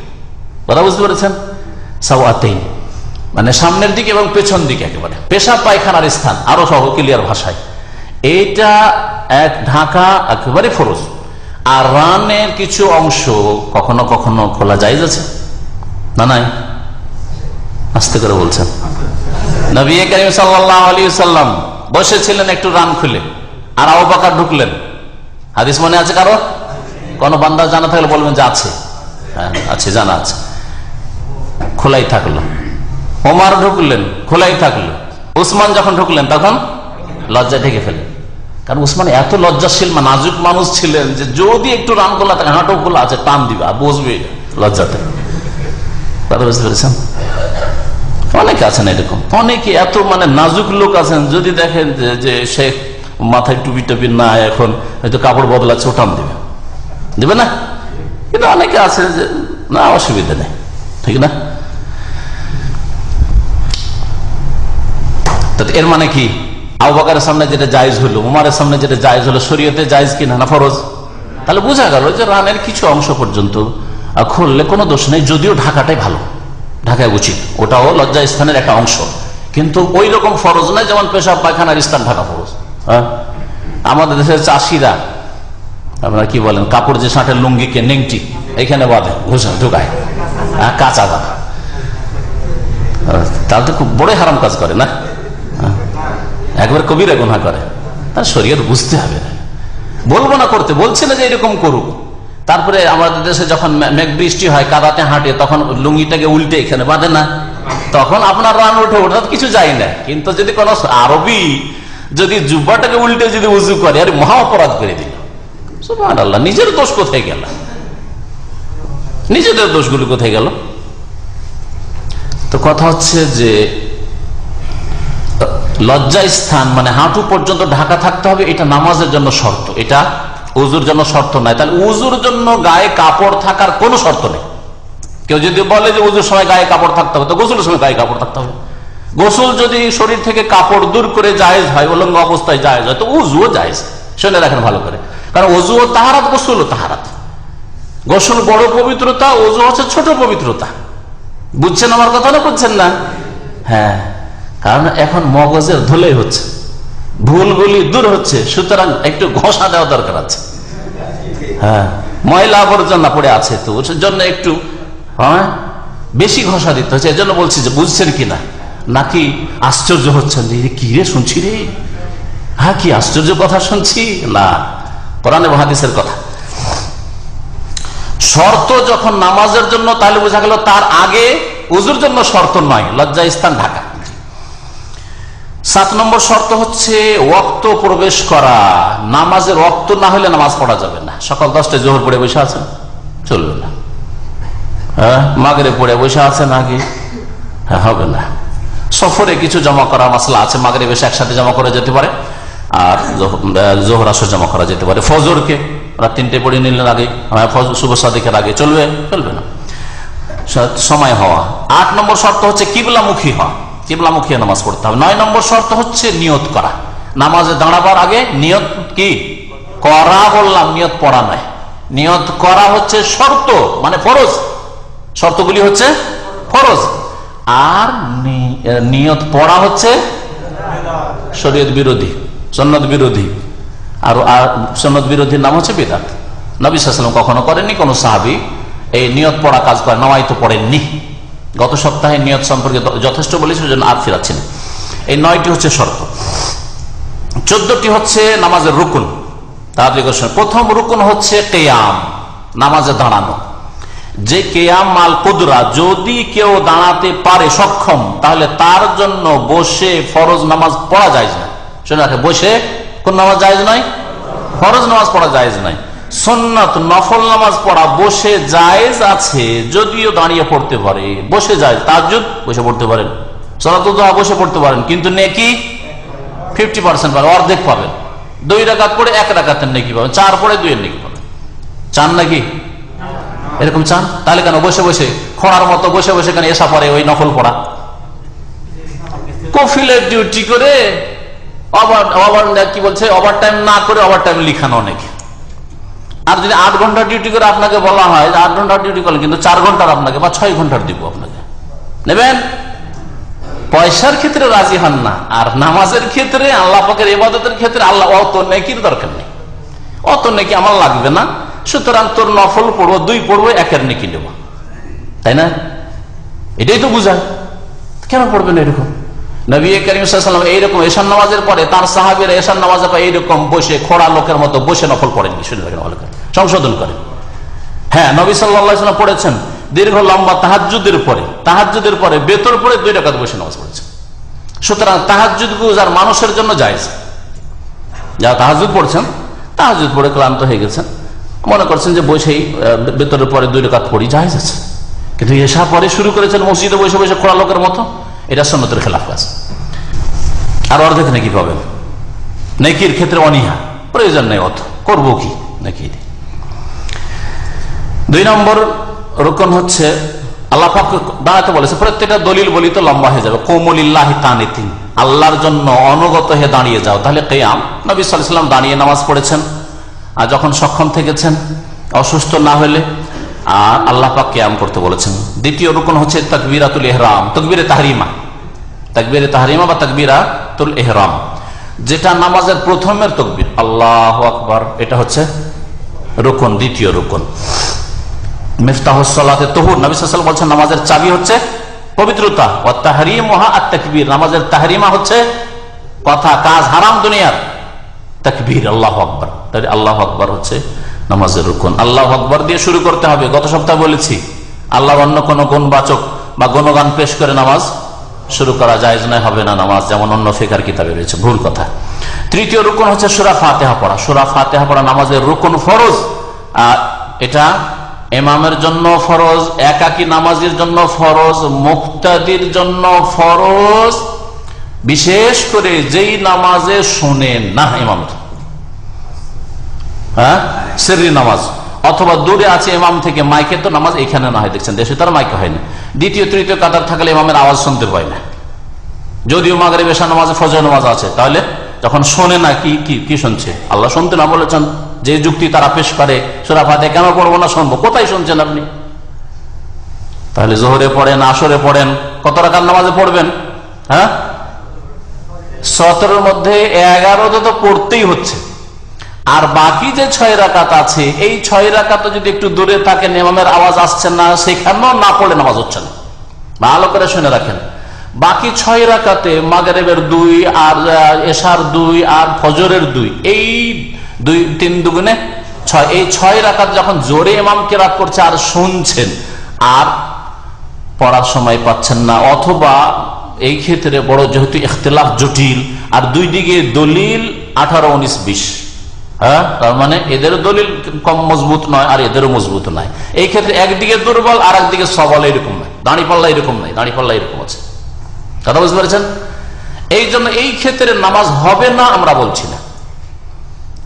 কথা বুঝতে পেরেছেন? সাওআতাইন মানে সামনের দিকে এবং পেছন দিকে, একেবারে পেশাব পায়খানার স্থান, আরো সহ ক্লিয়ার ভাষায় এইটা এক ঢাকা একেবারে ফরজ। আর রানের কিছু অংশ কখনো কখনো খোলা জায়েজ আছে না? নাই, আস্তে করে বলছেন। নবী করিম সাল্লাল্লাহু আলাইহি ওয়াসাল্লাম বসেছিলেন একটু রান খুলে, আর আবু বকর ঢুকলেন। হাদিস মনে আছে কারো? কোন বান্দা জানা থাকলে বলবেন যে আছে। হ্যাঁ আছে, জানা আছে। খোলাই থাকলো। ওমর ঢুকলেন, খোলাই থাকলো। উসমান যখন ঢুকলেন তখন লজ্জা ঢেকে ফেলেন, কারণ উসমান এত লজ্জাশীল নাজুক মানুষ ছিলেন যে যদি একটু রান খোলা থাকে, হাঁটু খোলা আছে, টান দিবে আর বসবে লজ্জাতে। বুঝতে পেরেছেন? অনেকে আছেন এরকম, অনেকে এত নাজুক লোক আছেন, যদি দেখেন যে সে মাথায় টুপি টুপি না, এখন হয়তো কাপড় বদলাচ্ছে, ও টান দিবে, দিবে না? কিন্তু অনেকে আছে যে না, অসুবিধা নেই, ঠিক না? এর মানে কি, আবু বকরের সামনে যেটা জায়েজ হলো, উমরের সামনে যেটা জায়েজ হলো, শরীয়তে জায়েজ কিনা না ফরজ? তাহলে বোঝা গেল যে রানের কিছু অংশ পর্যন্ত খুললে কোনো দোষ নেই, যদিও ঢাকাটাই ভালো, ঢাকায় উচিত, ওটাও লজ্জা স্থানের একটা অংশ, কিন্তু ওই রকম ফরজ নয় যেমন পেশাব পায়খানার স্থান ঢাকা ফরজ। হ্যাঁ, আমাদের দেশের চাষিরা আপনারা কি বলেন, কাপড় যে ষাটের লুঙ্গিকে নেংটি এখানে বাঁধে, ঘুষে ঢুকায়, কাঁচা বাঁধা, তাহলে তো খুব বড় হারাম কাজ করে না, একবার কবিরা গুনাহ করে। তার শরীয়ত বুঝতে হবে, বলবো না করতে, বলছে না যে এরকম করুক। তারপরে আমাদের দেশে যখন মেঘ বৃষ্টি হয়, কাদাতে হাঁটে, তখন লুঙ্গিটাকে উল্টে এখানে বাঁধে না, তখন আপনার রান উঠে ওঠা কিছু যায় না। কিন্তু যদি কোন আরবি যদি জুব্বাটাকে উল্টে যদি উজু করে, আরে মহা অপরাধ করে দিল, সুবহানাল্লাহ। নিজের দোষ কোথায় গেল? নিজেদের দোষগুলো কোথায় গেল? তো কথা হচ্ছে যে লজ্জা স্থান হাঁটু পর্যন্ত ঢাকা থাকতে হবে, এটা নামাজের জন্য শর্ত, এটা উজুর জন্য শর্ত নাই। তাহলে উজুর জন্য গায়ে কাপড় থাকার কোনো শর্ত নেই। কেউ যদি বলে যে উজুর সময় গায়ে কাপড় থাকতে হবে, তো গোসলের সময় গায়ে কাপড় থাকতে হবে। গোসল যদি শরীর থেকে কাপড় দূর করে জায়েজ হয়, উলঙ্গ অবস্থায় জায়েজ হয়, তো উজুও জায়েজ। শুনে রাখেন ভালো করে, কারণ উজুও তাহারাত, গোসলও তাহারাত। গোসল বড় পবিত্রতা, উজু হচ্ছে ছোট পবিত্রতা। বুঝছেন আমার কথা না? বুঝছেন না? হ্যাঁ, কারণ এখন মগজের ধুলাই হচ্ছে, ভুলগুলি দূর হচ্ছে, সুতরাং একটু ঘষা দেওয়া দরকার আছে। হ্যাঁ, ময়লা আবর্জনা পড়ে আছে, তো ওর জন্য একটু বেশি ঘষা দিতে হচ্ছে। এজন্য বলছি যে বুঝছেন কিনা, নাকি আশ্চর্য হচ্ছেন যে কি রে শুনছি রে, হ্যাঁ কি আশ্চর্য কথা শুনছি? না, কোরআন এবং হাদিসের কথা। শর্ত যখন নামাজের জন্য, তাহলে বোঝা গেল তার আগে উজুর জন্য শর্ত নয় লজ্জা স্থান ঢাকা। 7 নম্বর শর্ত হচ্ছে ওয়াক্ত প্রবেশ করা। নামাজের ওয়াক্ত না হলে নামাজ পড়া যাবে না। সকাল 10টায় জোহর পড়ে বসে আছেন, চলবে না। হ্যাঁ, মাগরিব পড়ে বসে আছেন আগে, হ্যাঁ হবে না। সফরে কিছু জমা করা মাসলা আছে, মাগরিব এসে একসাথে জমা করা যেতে পারে, আর জোহর আসর জমা করা যেতে পারে। ফজরকে রাত 3টে পড়ে নিলেন আগে, শুভ সাদিকের আগে, চলবে? চলবে না। সময় হওয়া। 8 নম্বর শর্ত হচ্ছে কিবলামুখী হওয়া, কিবলামুখী নামাজ পড়তে হবে। 9 নম্বর শর্ত হচ্ছে নিয়ত করা, নামাজে দাঁড়াবার আগে নিয়ত কি করা, বললাম নিয়ত পড়া নয়, নিয়ত করা হচ্ছে শর্ত, মানে ফরজ, শর্তগুলি হচ্ছে ফরজ, আর নিয়ত পড়া হচ্ছে শরীয়ত বিরোধী, সুন্নাত বিরোধী। আর সুন্নাত বিরোধীর নাম হচ্ছে বিদআত। নবী সাল্লাল্লাহু আলাইহি ওয়াসাল্লাম কখনো করেননি, কোন সাহাবী এই নিয়ত পড়া কাজ করে নামাইতো পড়েননি। গত সপ্তাহে নিয়ত সম্পর্কে যথেষ্ট বলেছি, ওই জন্য আর ফিরাচ্ছি না। এই 9টি হচ্ছে শর্ত। 14টি হচ্ছে নামাজের রুকুন। প্রথম রুকুন হচ্ছে কিয়াম, নামাজে দাঁড়ানো। যে কিয়াম আল কুদরা, যদি কেউ দাঁড়াতে পারে সক্ষম, তাহলে তার জন্য বসে ফরজ নামাজ পড়া জায়েজ না। শুনে রাখে, বসে কোন নামাজ জায়েজ নয়? ফরজ নামাজ পড়া জায়েজ নয়। সুন্নাত নফল নামাজ পড়া বসে জায়েজ আছে, যদিও দাঁড়িয়ে পড়তে পারে, বসে জায়েজ। তাহাজ্জুদ বসে পড়তে পারেন, সালাতুল দুহা বসে পড়তে পারেন, কিন্তু নেকি 50% পাবেন, অর্ধেক পাবেন। 2 রাকাত পড়ে 1 রাকাতের নেকি পাবেন, 4 পড়ে 2 এর নেকি পাবেন। চান নাকি? এরকম চান? তাহলে কেন বসে বসে খোঁড়ার মতো বসে বসে কেন এসা পড়ে ওই নফল পড়া? কফিলের ডিউটি করে কি বলছে, ওভার টাইম না করে ওভার টাইম লিখানো অনেক। আর যদি 8 ঘন্টা ডিউটি করে আপনাকে বলা হয় 8 ঘন্টা ডিউটি করলেন, কিন্তু 4 ঘন্টার আপনাকে বা 6 ঘন্টার দিব আপনাকে, নেবেন? পয়সার ক্ষেত্রে রাজি হন না, আর নামাজের ক্ষেত্রে, আল্লাহ পাকের ইবাদতের ক্ষেত্রে আল্লাহ অত নেকির দরকার নেই, অত নেকি আমার লাগবে না, সুতরাং তোর নফল পড়বো, 2 পড়বো, 1 নেকি নেব, তাই না? এটাই তো বুঝায়। কেন পড়বেন এরকম? নবী করিম সাল্লাল্লাহু আলাইহি ওয়াসাল্লাম এইরকম এশার নামাজের পরে তার সাহাবীরা এশার নামাজের পরে এইরকম বসে খোড়া লোকের মতো বসে নফল পড়েননি। শুনে রাখেন, ভালো করে সংশোধন করেন। হ্যাঁ, নবী সাল্লাল্লাহু আলাইহি ওয়াসাল্লাম পড়েছেন দীর্ঘ লম্বা তাহাজ্জুদের পরে বেতর পরে 2 রাকাত বসে নামাজ পড়েছেন। সুতরাং তাহাজ্জুদ গুজার মানুষের জন্য জায়েজ। যারা তাহাজ্জুদ পড়ছেন, তাহাজ্জুদ পড়ে ক্লান্ত হয়ে গেছেন, মনে করছেন যে বসেই বেতরের পরে 2 রাকাত পড়ি, জায়েজ আছে। কিন্তু এশা পরে শুরু করেছেন মসজিদে বসে বসে খোড়া লোকের মতো, এটা সুন্নতের খেলাফ কাজ। আর অর্ধেক নেকি পাবেন। নেকির ক্ষেত্রে অনীহা, প্রয়োজন নেই, অত করবো কি নাকি। 2 নম্বর রুকন হচ্ছে আল্লাহ পাক দাঁড়াতে বলেছে, প্রত্যেকটা দলিল বলি তো লম্বা হয়ে যাবে। কওমুলিল্লাহি কানিতিন, আল্লাহর জন্য অনুগত হয়ে দাঁড়িয়ে যাও। তাহলে কিয়াম, নবী সাল্লাল্লাহু আলাইহি ওয়াসাল্লাম দাঁড়িয়ে নামাজ পড়েছেন, আর যখন সক্ষম থেকেছেন, অসুস্থ না হলে, আর আল্লাহ পাক কিয়াম করতে বলেছেন। দ্বিতীয় রুকন হচ্ছে তাকবীরাতুল ইহরাম, তাকবীরে তাহরিমা, তাকবীরে তাহরিমা বা তাকবীরাতুল ইহরাম, যেটা নামাজের প্রথমের তাকবীর, আল্লাহু আকবার, এটা হচ্ছে রুকন, দ্বিতীয় রুকন। মিফতাহুস সালাতে তুহুর, নবী সাল্লাল্লাহু আলাইহি ওয়াসাল্লাম বলেছেন নামাজের চাবি হচ্ছে পবিত্রতা, ওয়া তাহরিমুহা আত-তাকবীর, নামাজের তাহরিমা হচ্ছে কথা কাজ হারাম দুনিয়ার, তাকবীর আল্লাহু আকবার। তাই আল্লাহু আকবার হচ্ছে নামাজের রুকন। আল্লাহু আকবার দিয়ে শুরু করতে হবে। গত সপ্তাহে বলেছি, আল্লাহর অন্য কোনো গুণবাচক বা গুণগান পেশ করে নামাজ শুরু করা জায়েজ নয়, হবে না নামাজ, যেমন অন্য ফিকহের কিতাবে রয়েছে, ভুল কথা। তৃতীয় রুকন হচ্ছে সূরা ফাতিহা পড়া। সূরা ফাতিহা পড়া নামাজের রুকন, ফরজ। এটা ইমামের জন্য ফরজ, একাকী নামাজীর জন্য ফরজ, মুক্তাদির জন্য ফরজ, বিশেষ করে যেই নামাজে শোনেন না ইমামের, হ্যাঁ, সিররি নামাজ, অথবা দূরে আছে ইমাম থেকে, মাইকে তো নামাজ এখানে না হয়, দেখছেন দেশে তার মাইকে হয় না। দ্বিতীয় তৃতীয় কাতার থাকলে ইমামের আওয়াজ শুনতে পায় না, যদিও মাগরিব এশা নামাজে ফজর নামাজ আছে, তাহলে যখন শোনে না, কি শুনছে? আল্লাহ শুনতে না বলেছেন, যে যুক্তি তারা পেশ করে, সূরা ফাতিহা কেন পড়বো না, শুনবো, কোথায় শুনছেন আপনি? তাহলে জোহরে পড়েন, আসরে পড়েন, কত রাকাত নামাজে পড়বেন? হ্যাঁ, 17 মধ্যে 11 তো পড়তেই হচ্ছে, আর বাকি যে 6 রাকাত আছে, এই 6 রাকাত যদি একটু দূরে থাকেন, ইমামের আওয়াজ আসছে না, সেখানেও না পড়লে নামাজ হচ্ছে না। ভালো করে শুনে রাখেন, বাকি 6 রাকাতে মাগরিবের 2 আর এশার 2 আর ফজরের 2, এই 3 দুগুণে 6, এই 6 রাকাত যখন জোরে ইমাম কিরাত করছে আর শুনছেন, আর পড়ার সময় পাচ্ছেন না, অথবা এই ক্ষেত্রে বড় যেহেতু ইখতিলাফ জটিল, আর 2 দিকে দলিল 18, 19, 20, হ্যাঁ, তার মানে এদের দলিল কম মজবুত নয় আর এদেরও মজবুত নয়। এই ক্ষেত্রে একদিকে দুর্বল আর একদিকে সবল, এরকম নয়, দাঁড়িপাল্লা এরকম নাই, দাঁড়িপাল্লা এরকম আছে। কথা বুঝতে পেরেছেন? এই জন্য এই ক্ষেত্রে নামাজ হবে না আমরা বলছি না,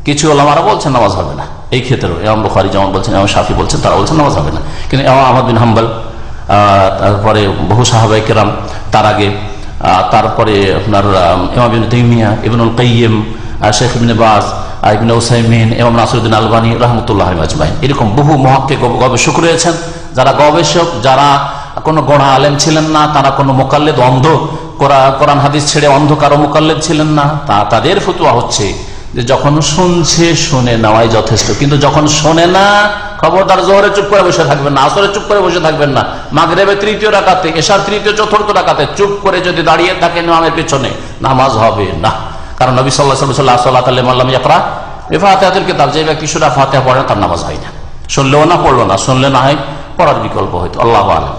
কিছু ওলামারা বলছেন নামাজ হবে না এই ক্ষেত্রে। ইমাম বুখারী যেমন বলছেন, ইমাম শাফি বলছেন, তারা বলছেন নামাজ হবে না, কিন্তু ইমাম আহমদ বিন হাম্বল তারপরে বহু সাহাবায়ে কেরাম তার আগে, তারপরে আপনার ইমাম ইবনে তাইমিয়া, ইবনুল কাইয়িম, শেখ ইবনে বাজ, ইবনে উসাইমিন, ইমাম নাসিরউদ্দিন আলবানী রাহমাতুল্লাহ আজমাইন, এরকম বহু মুহাক্কিক গবেষক রয়েছেন যারা গবেষক, যারা কোনো গোড়া আলেম ছিলেন না, তারা কোনো মোকাল্লেদ, অন্ধ কোরআন হাদিস ছেড়ে অন্ধ কারো মোকাল্লেদ ছিলেন না। তাদের ফতোয়া হচ্ছে যে যখন শুনছে শুনে নেওয়াই যথেষ্ট, কিন্তু যখন শোনে না খবরদার জোহরে চুপ করে বসে থাকবেন না, আসরে চুপ করে বসে থাকবেন না, মাগরিবে তৃতীয় রাকাতে, এশার তৃতীয় চতুর্থ রাকাতে চুপ করে যদি দাঁড়িয়ে থাকেন ইমামের পেছনে, নামাজ হবে না। কারণ নবী সাল্লাল্লাহু আলাইহি ওয়াসাল্লাম ইয়াকরা বিফাতিহাতিল কিতাব, যে ব্যক্তি সূরা ফাতিহা পড়ে তার নামাজ হয় না। শুনলেও না, পড়লো না, শুনলে না হয় পড়ার বিকল্প হয়তো, আল্লাহু আলাম।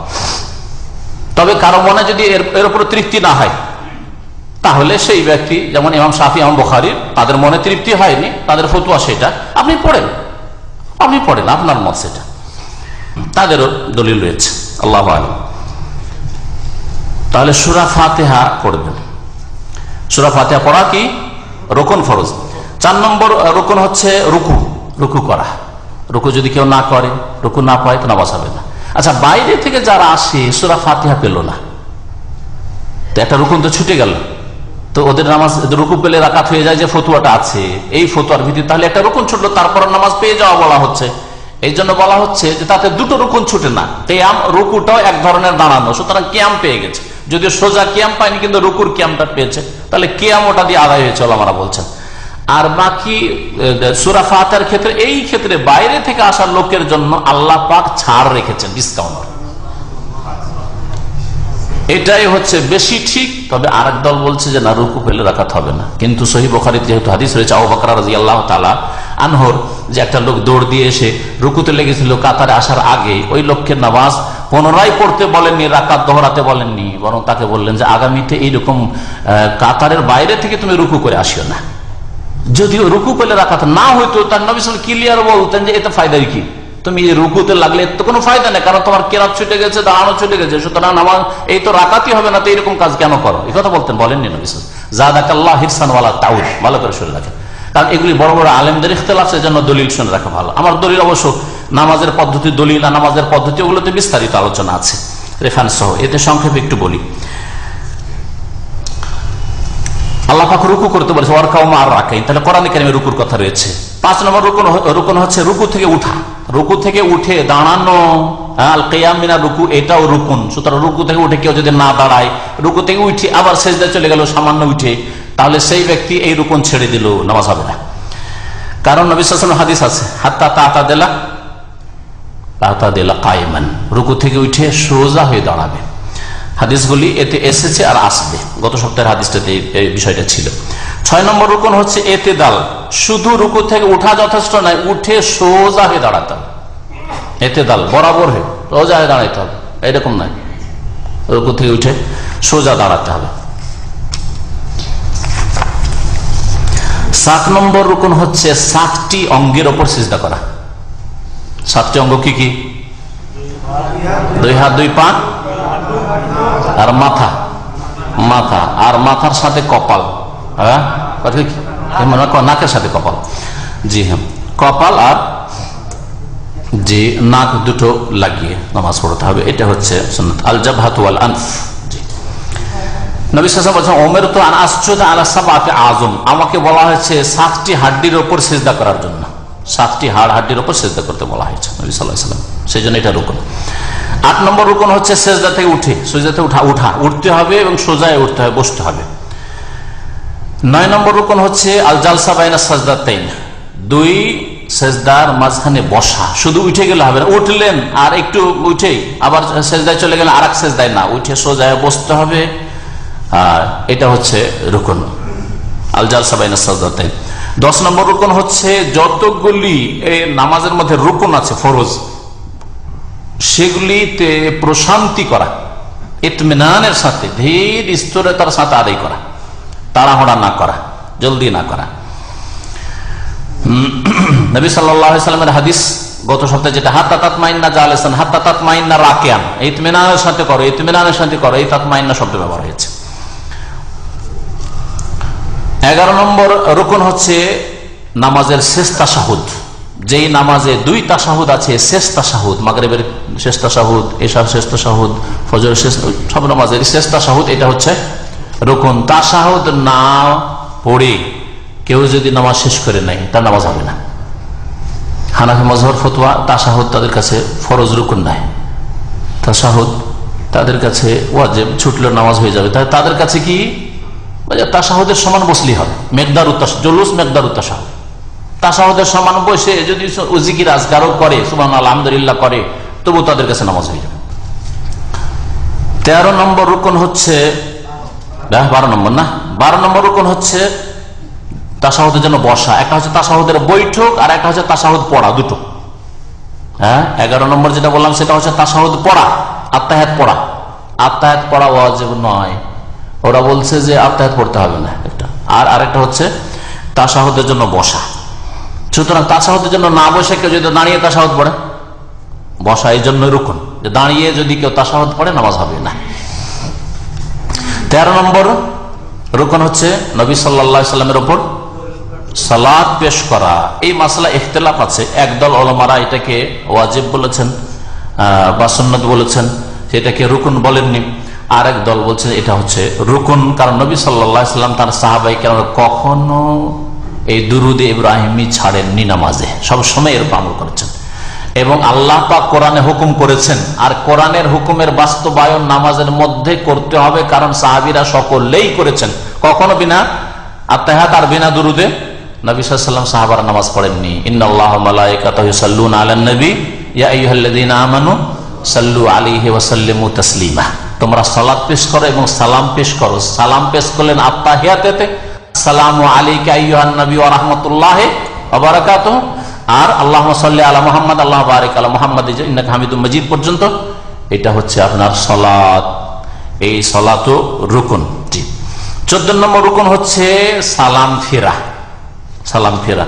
তবে কারো মনে যদি এর উপর তৃপ্তি না হয়, তাহলে সেই ব্যক্তি, যেমন ইমাম শাফি, ইমাম বুখারী, তাদের মনে তৃপ্তি হয়নি, তাদের ফতোয়া সেটা, আপনি পড়েন, আপনার মত সেটা, তাদেরও দলিল রয়েছে, আল্লাহু আলাম। তাহলে সূরা ফাতিহা পড়বেন। সূরা ফাতিহা পড়া কি রুকুন, ফরজ। 4 নম্বর রুকুন হচ্ছে রুকু করা। রুকু যদি কেউ না করে, রুকু না পায়, তো নামাজ হবে না। আচ্ছা, বাইরে থেকে যারা আসে সূরা ফাতিহা পেল না, তো একটা রুকুন তো ছুটে গেল, তো ওদের নামাজ রুকু পেলে রাকাত হয়ে যায়, যে ফতুয়াটা আছে এই ফতুয়ার ভিত্তিতে, তাহলে একটা রুকুন ছুটলো, তারপর নামাজ পেয়ে যাওয়া বলা হচ্ছে। এই জন্য বলা হচ্ছে যে তাতে দুটো রুকুন ছুটে না, কিয়াম, রুকুটাও এক ধরনের দাঁড়ানো, সুতরাং কিয়াম পেয়ে গেছে। যদিও সোজা কিয়াম পায়নি, কিন্তু রুকুর কিয়ামটা পেয়েছে, তাহলে কিয়াম ওটা দিয়ে আদায় হয়েছে ওলামারা বলছেন। আর বাকি সূরা ফাতিহার ক্ষেত্রে, এই ক্ষেত্রে বাইরে থেকে আসা লোকের জন্য আল্লাহ পাক ছাড় রেখেছেন, ডিসকাউন্ট। এটাই হচ্ছে বেশি ঠিক। তবে আরেক দল বলছে যে না, রুকু পেলে রাকাত হবে না। কিন্তু সহিহ বুখারীতে যেহেতু হাদিস রয়েছে আবু বকর রাদিয়াল্লাহু তাআলা আনহুর, যে একটা লোক দৌড় দিয়ে এসে রুকুতে লেগেছিল কাতারে আসার আগে, ওই লোককে নামাজ পুনরায় পড়তে বলেননি, রাকাত দোহরাতে বলেননি, বরং তাকে বললেন যে আগামীতে এইরকম কাতারের বাইরে থেকে তুমি রুকু করে আসিও না। যদিও রুকু পেলে রাকাত না হইতো, তার নবী সাল্লাল্লাহু আলাইহি ওয়াসাল্লাম ক্লিয়ার বলতেন যে এতে ফায়দাই কি, তুমি রুকুতে লাগলে তো কোনো ফায়দা নেই, কারণ তোমার কেরাত ছুটে গেছে, দাঁড়ানো ছুটে গেছে, সুতরাং আমার এই তো রাকাতই হবে না, তো এরকম কাজ কেন করো, এই কথা বলেননি নবী সাল্লাল্লাহু আলাইহি ওয়াসাল্লাম। জাদাকাল্লাহু হিরসান ওয়ালা তাউদ, ভালো করে শুনে রাখেন, কারণ এগুলি বড় বড় আলেমদের ইখতিলাফ, সেজন্য দলিল শুনে রাখা ভালো। আমার দলিল অবশ্য নামাজের পদ্ধতি, দলিল আর নামাজের পদ্ধতি, ওগুলোতে বিস্তারিত আলোচনা আছে রেফারেন্স সহ, এতে সংক্ষেপে একটু বলি। আল্লাহ পাক রুকু করতে বলেছে, ওয়ারকাউ মা'আর রাকিন, তাহলে কোরআনে কারিমে রুকুর কথা রয়েছে। 5 নম্বর রুকুন হচ্ছে রুকু থেকে উঠা, রুকু থেকে উঠে দাঁড়ানো, আল কিয়াম মিনার রুকু, এটাও রুকুন। সুতরাং রুকু থেকে উঠে কেউ যদি না দাঁড়ায়, রুকু থেকে উঠে আবার সিজদায় চলে গেল সামান্য উঠে, তাহলে সেই ব্যক্তি এই রুকুন ছেড়ে দিল, নামাজ হবে না। কারণ নবী সাল্লাল্লাহু আলাইহি ওয়াসাল্লাম হাদিস আছে, হাত্তা তা'তাদিলা কায়মান, রুকু থেকে উঠে সোজা হয়ে দাঁড়াবে। হাদিসগুলি এতে এসেছে আর আসবে, গত সপ্তাহের হাদিসটাতে এই বিষয়টা ছিল। 6 নম্বর রুকুন হচ্ছে এতেদাল, শুধু রুকু থেকে উঠা যথেষ্ট নয়, উঠে সোজা হয়ে দাঁড়াতে হবে। এতেদাল, বরাবর হয়ে সোজা হয়ে দাঁড়াতে হবে, এরকম নয়, রুকু থেকে উঠে সোজা দাঁড়াতে হবে। 7 নম্বর রুকুন হচ্ছে 7টি অঙ্গের ওপর সিজদা করা। 7টি অঙ্গ কি কি? 2 হাত 2 পা আর মাথা, আর মাথার সাথে কপাল, হ্যাঁ নাকের সাথে কপাল, জি হ্যাঁ, কপাল আর যে নাক দুটো লাগিয়ে নামাজ পড়তে হবে, এটা হচ্ছে সুন্নাত। আল জাবহাতু ওয়াল আনফ, জি। নবী সাল্লাল্লাহু আলাইহি ওয়াসাল্লাম উমিরতু আন আসজুদা আলা সাবআতি আযম, আমাকে বলা হয়েছে 7টি হাড়ির উপর সিজদা করার জন্য, 7টি হাড়ির উপর সিজদা করতে বলা হয়েছে নবী সাল্লাল্লাহু আলাইহি ওয়াসাল্লাম, সেজন্য এটা রুকুন। 8 নম্বর রুকুন হচ্ছে সিজদা থেকে উঠতে হবে এবং সোজায় উঠতে হবে, বসতে হবে। 9 নম্বর রুকুন হচ্ছে আল জালসা বাইনা সাজদাতাইন, 2 সিজদার মাঝখানে বসা। শুধু উঠে গেলে হবে না, উঠলেন আর একটু উঠেই আবার সিজদায় চলে গেলেন, আরেক সিজদায় না, উঠে সোজায় বসতে হবে, আর এটা হচ্ছে রুকুন আল জালসা বাইনা সাজদাতাইন। 10 নম্বর রুকুন হচ্ছে যতগুলি নামাজের মধ্যে রুকুন আছে ফরজ, সেগুলিতে প্রশান্তি করা, ইতমিনানের সাথে, ধীর স্থিরতার সাথে আদায় করা, তাড়াহুড়া না করা, জলদি না করা। নবী সাল্লাল্লাহু আলাইহি ওয়াসাল্লামের হাদিস গত সপ্তাহে যেটা, হাত্তা তাতমাইন্না জালিসান হাত্তা তাতমাইন্না রাকিয়ান, ইতমিনানের সাথে করো, ইতমিনানের সাথে করো, এই তাতমাইন্না শব্দ ব্যবহার হয়েছে। 11 নম্বর রুকুন হচ্ছে নামাজের শেষ তাশাহুদ, যেই নামাজে 2 তাশাহুদ আছে, শেষ তাশাহুদ, মাগরিবের শেষ তাশাহুদ, এশার শেষ তাশাহুদ, ফজরের শেষ, সব নামাজের শেষ তাশাহুদ, এটা হচ্ছে রুকুন। তাশাহুদ না পড়ে কেউ যদি নামাজ শেষ করে নেয় তার নামাজ হবে না। হানাফি মাযহাবের ফতোয়া, তাশাহুদ তাদের কাছে ফরজ, রুকুন নাই। তাশাহুদ তাদের কাছে ওয়াজিব, ছুটলে নামাজ হয়ে যাবে। তাই তাদের কাছে কি তাশাহুদের সমান বসলেই হবে, মেকদার জুলুস মেকদার তাশাহুদ, তাশাহুদের সমান বসে যদি জিকির আজকারও করে, সুবহানাল্লাহ আলহামদুলিল্লাহ করে, তবু তাদের কাছে নামাজ হয়ে যাবে। 13 নম্বর রুকন হচ্ছে 12 নম্বর না, 12 নম্বর রুকন হচ্ছে তাশাহুদের জন্য বসা। একটা হচ্ছে তাশাহুদের বৈঠক, আর একটা হচ্ছে তাশাহুদ পড়া, দুটো। হ্যাঁ, 11 নম্বর যেটা বললাম সেটা হচ্ছে তাশাহুদ পড়া, আত্তাহিয়াত পড়া। আত্তাহিয়াত পড়া ওয়াজিব নয়, ওরা বলছে যে আত্তাহিয়াত পড়তে হবে না একটা। আর আরেকটা হচ্ছে তাশাহুদের জন্য বসা। সুতরাং তাশাহুদের জন্য না বসে কেউ যদি দাঁড়িয়ে তাশাহুদ পড়ে, বসা এই জন্য রুকন, যে দাঁড়িয়ে যদি কেউ তাশাহুদ পড়ে নামাজ হবে না। 13 নম্বর রুকন হচ্ছে নবী সাল্লাল্লাহু আলাইহি সাল্লামের উপর সালাত পেশ করা। এই মাসলা ইখতিলাফ আছে, একদল উলামারা এটাকে ওয়াজিব বলেছেন বা সুন্নাত বলেছেন, সেটাকে রুকন বলেননি। আরেক দল বলছেন এটা হচ্ছে রুকন, কারণ নবী সাল্লাল্লাহু আলাইহি সাল্লাম তার সাহাবায়ে কেরাম কখনো এই দুরুদে ইব্রাহিমী ছাড়েননি নামাজে, সব সময় এর আমল করেছেন। এবং আল্লাহ পাক কোরআনে হুকুম করেছেন, আর কোরআনের হুকুমের বাস্তবায়ন নামাজের মধ্যে করতে হবে, কারণ সাহাবীরা সকলেই করেছেন। কখনো বিনা আত্তাহিয়াত আর বিনা দুরুদে নবী সাল্লাল্লাহু আলাইহি ওয়াসাল্লাম সাহাবারা নামাজ পড়েননি। ইন্নাল্লাহা ওয়া মালাইকাতাহু ইউসাল্লুনা আলান নবী ইয়া আইয়ুহাল্লাযীনা আমানু সাল্লু আলাইহি ওয়া সাল্লিমু তাসলিমা। তোমরা সালাত পেশ করো এবং সালাম পেশ করো। সালাম পেশ করলেন আত্তাহিয়াতে, আসসালামু আলাইকা আইয়ুহান নবী ওয়া রাহমাতুল্লাহি ওয়া বারাকাতুহু, আর আল্লাহুম্মা সাল্লি আলা মুহাম্মাদ আল্লাহুম্মা বারিক আলা মুহাম্মাদ ইন্নাকা হামিদুম মাজিদ পর্যন্ত। এটা হচ্ছে আপনার সালাত, এই সালাতও রুকন। 14 নম্বর রুকন হচ্ছে সালাম ফেরা। সালাম ফেরা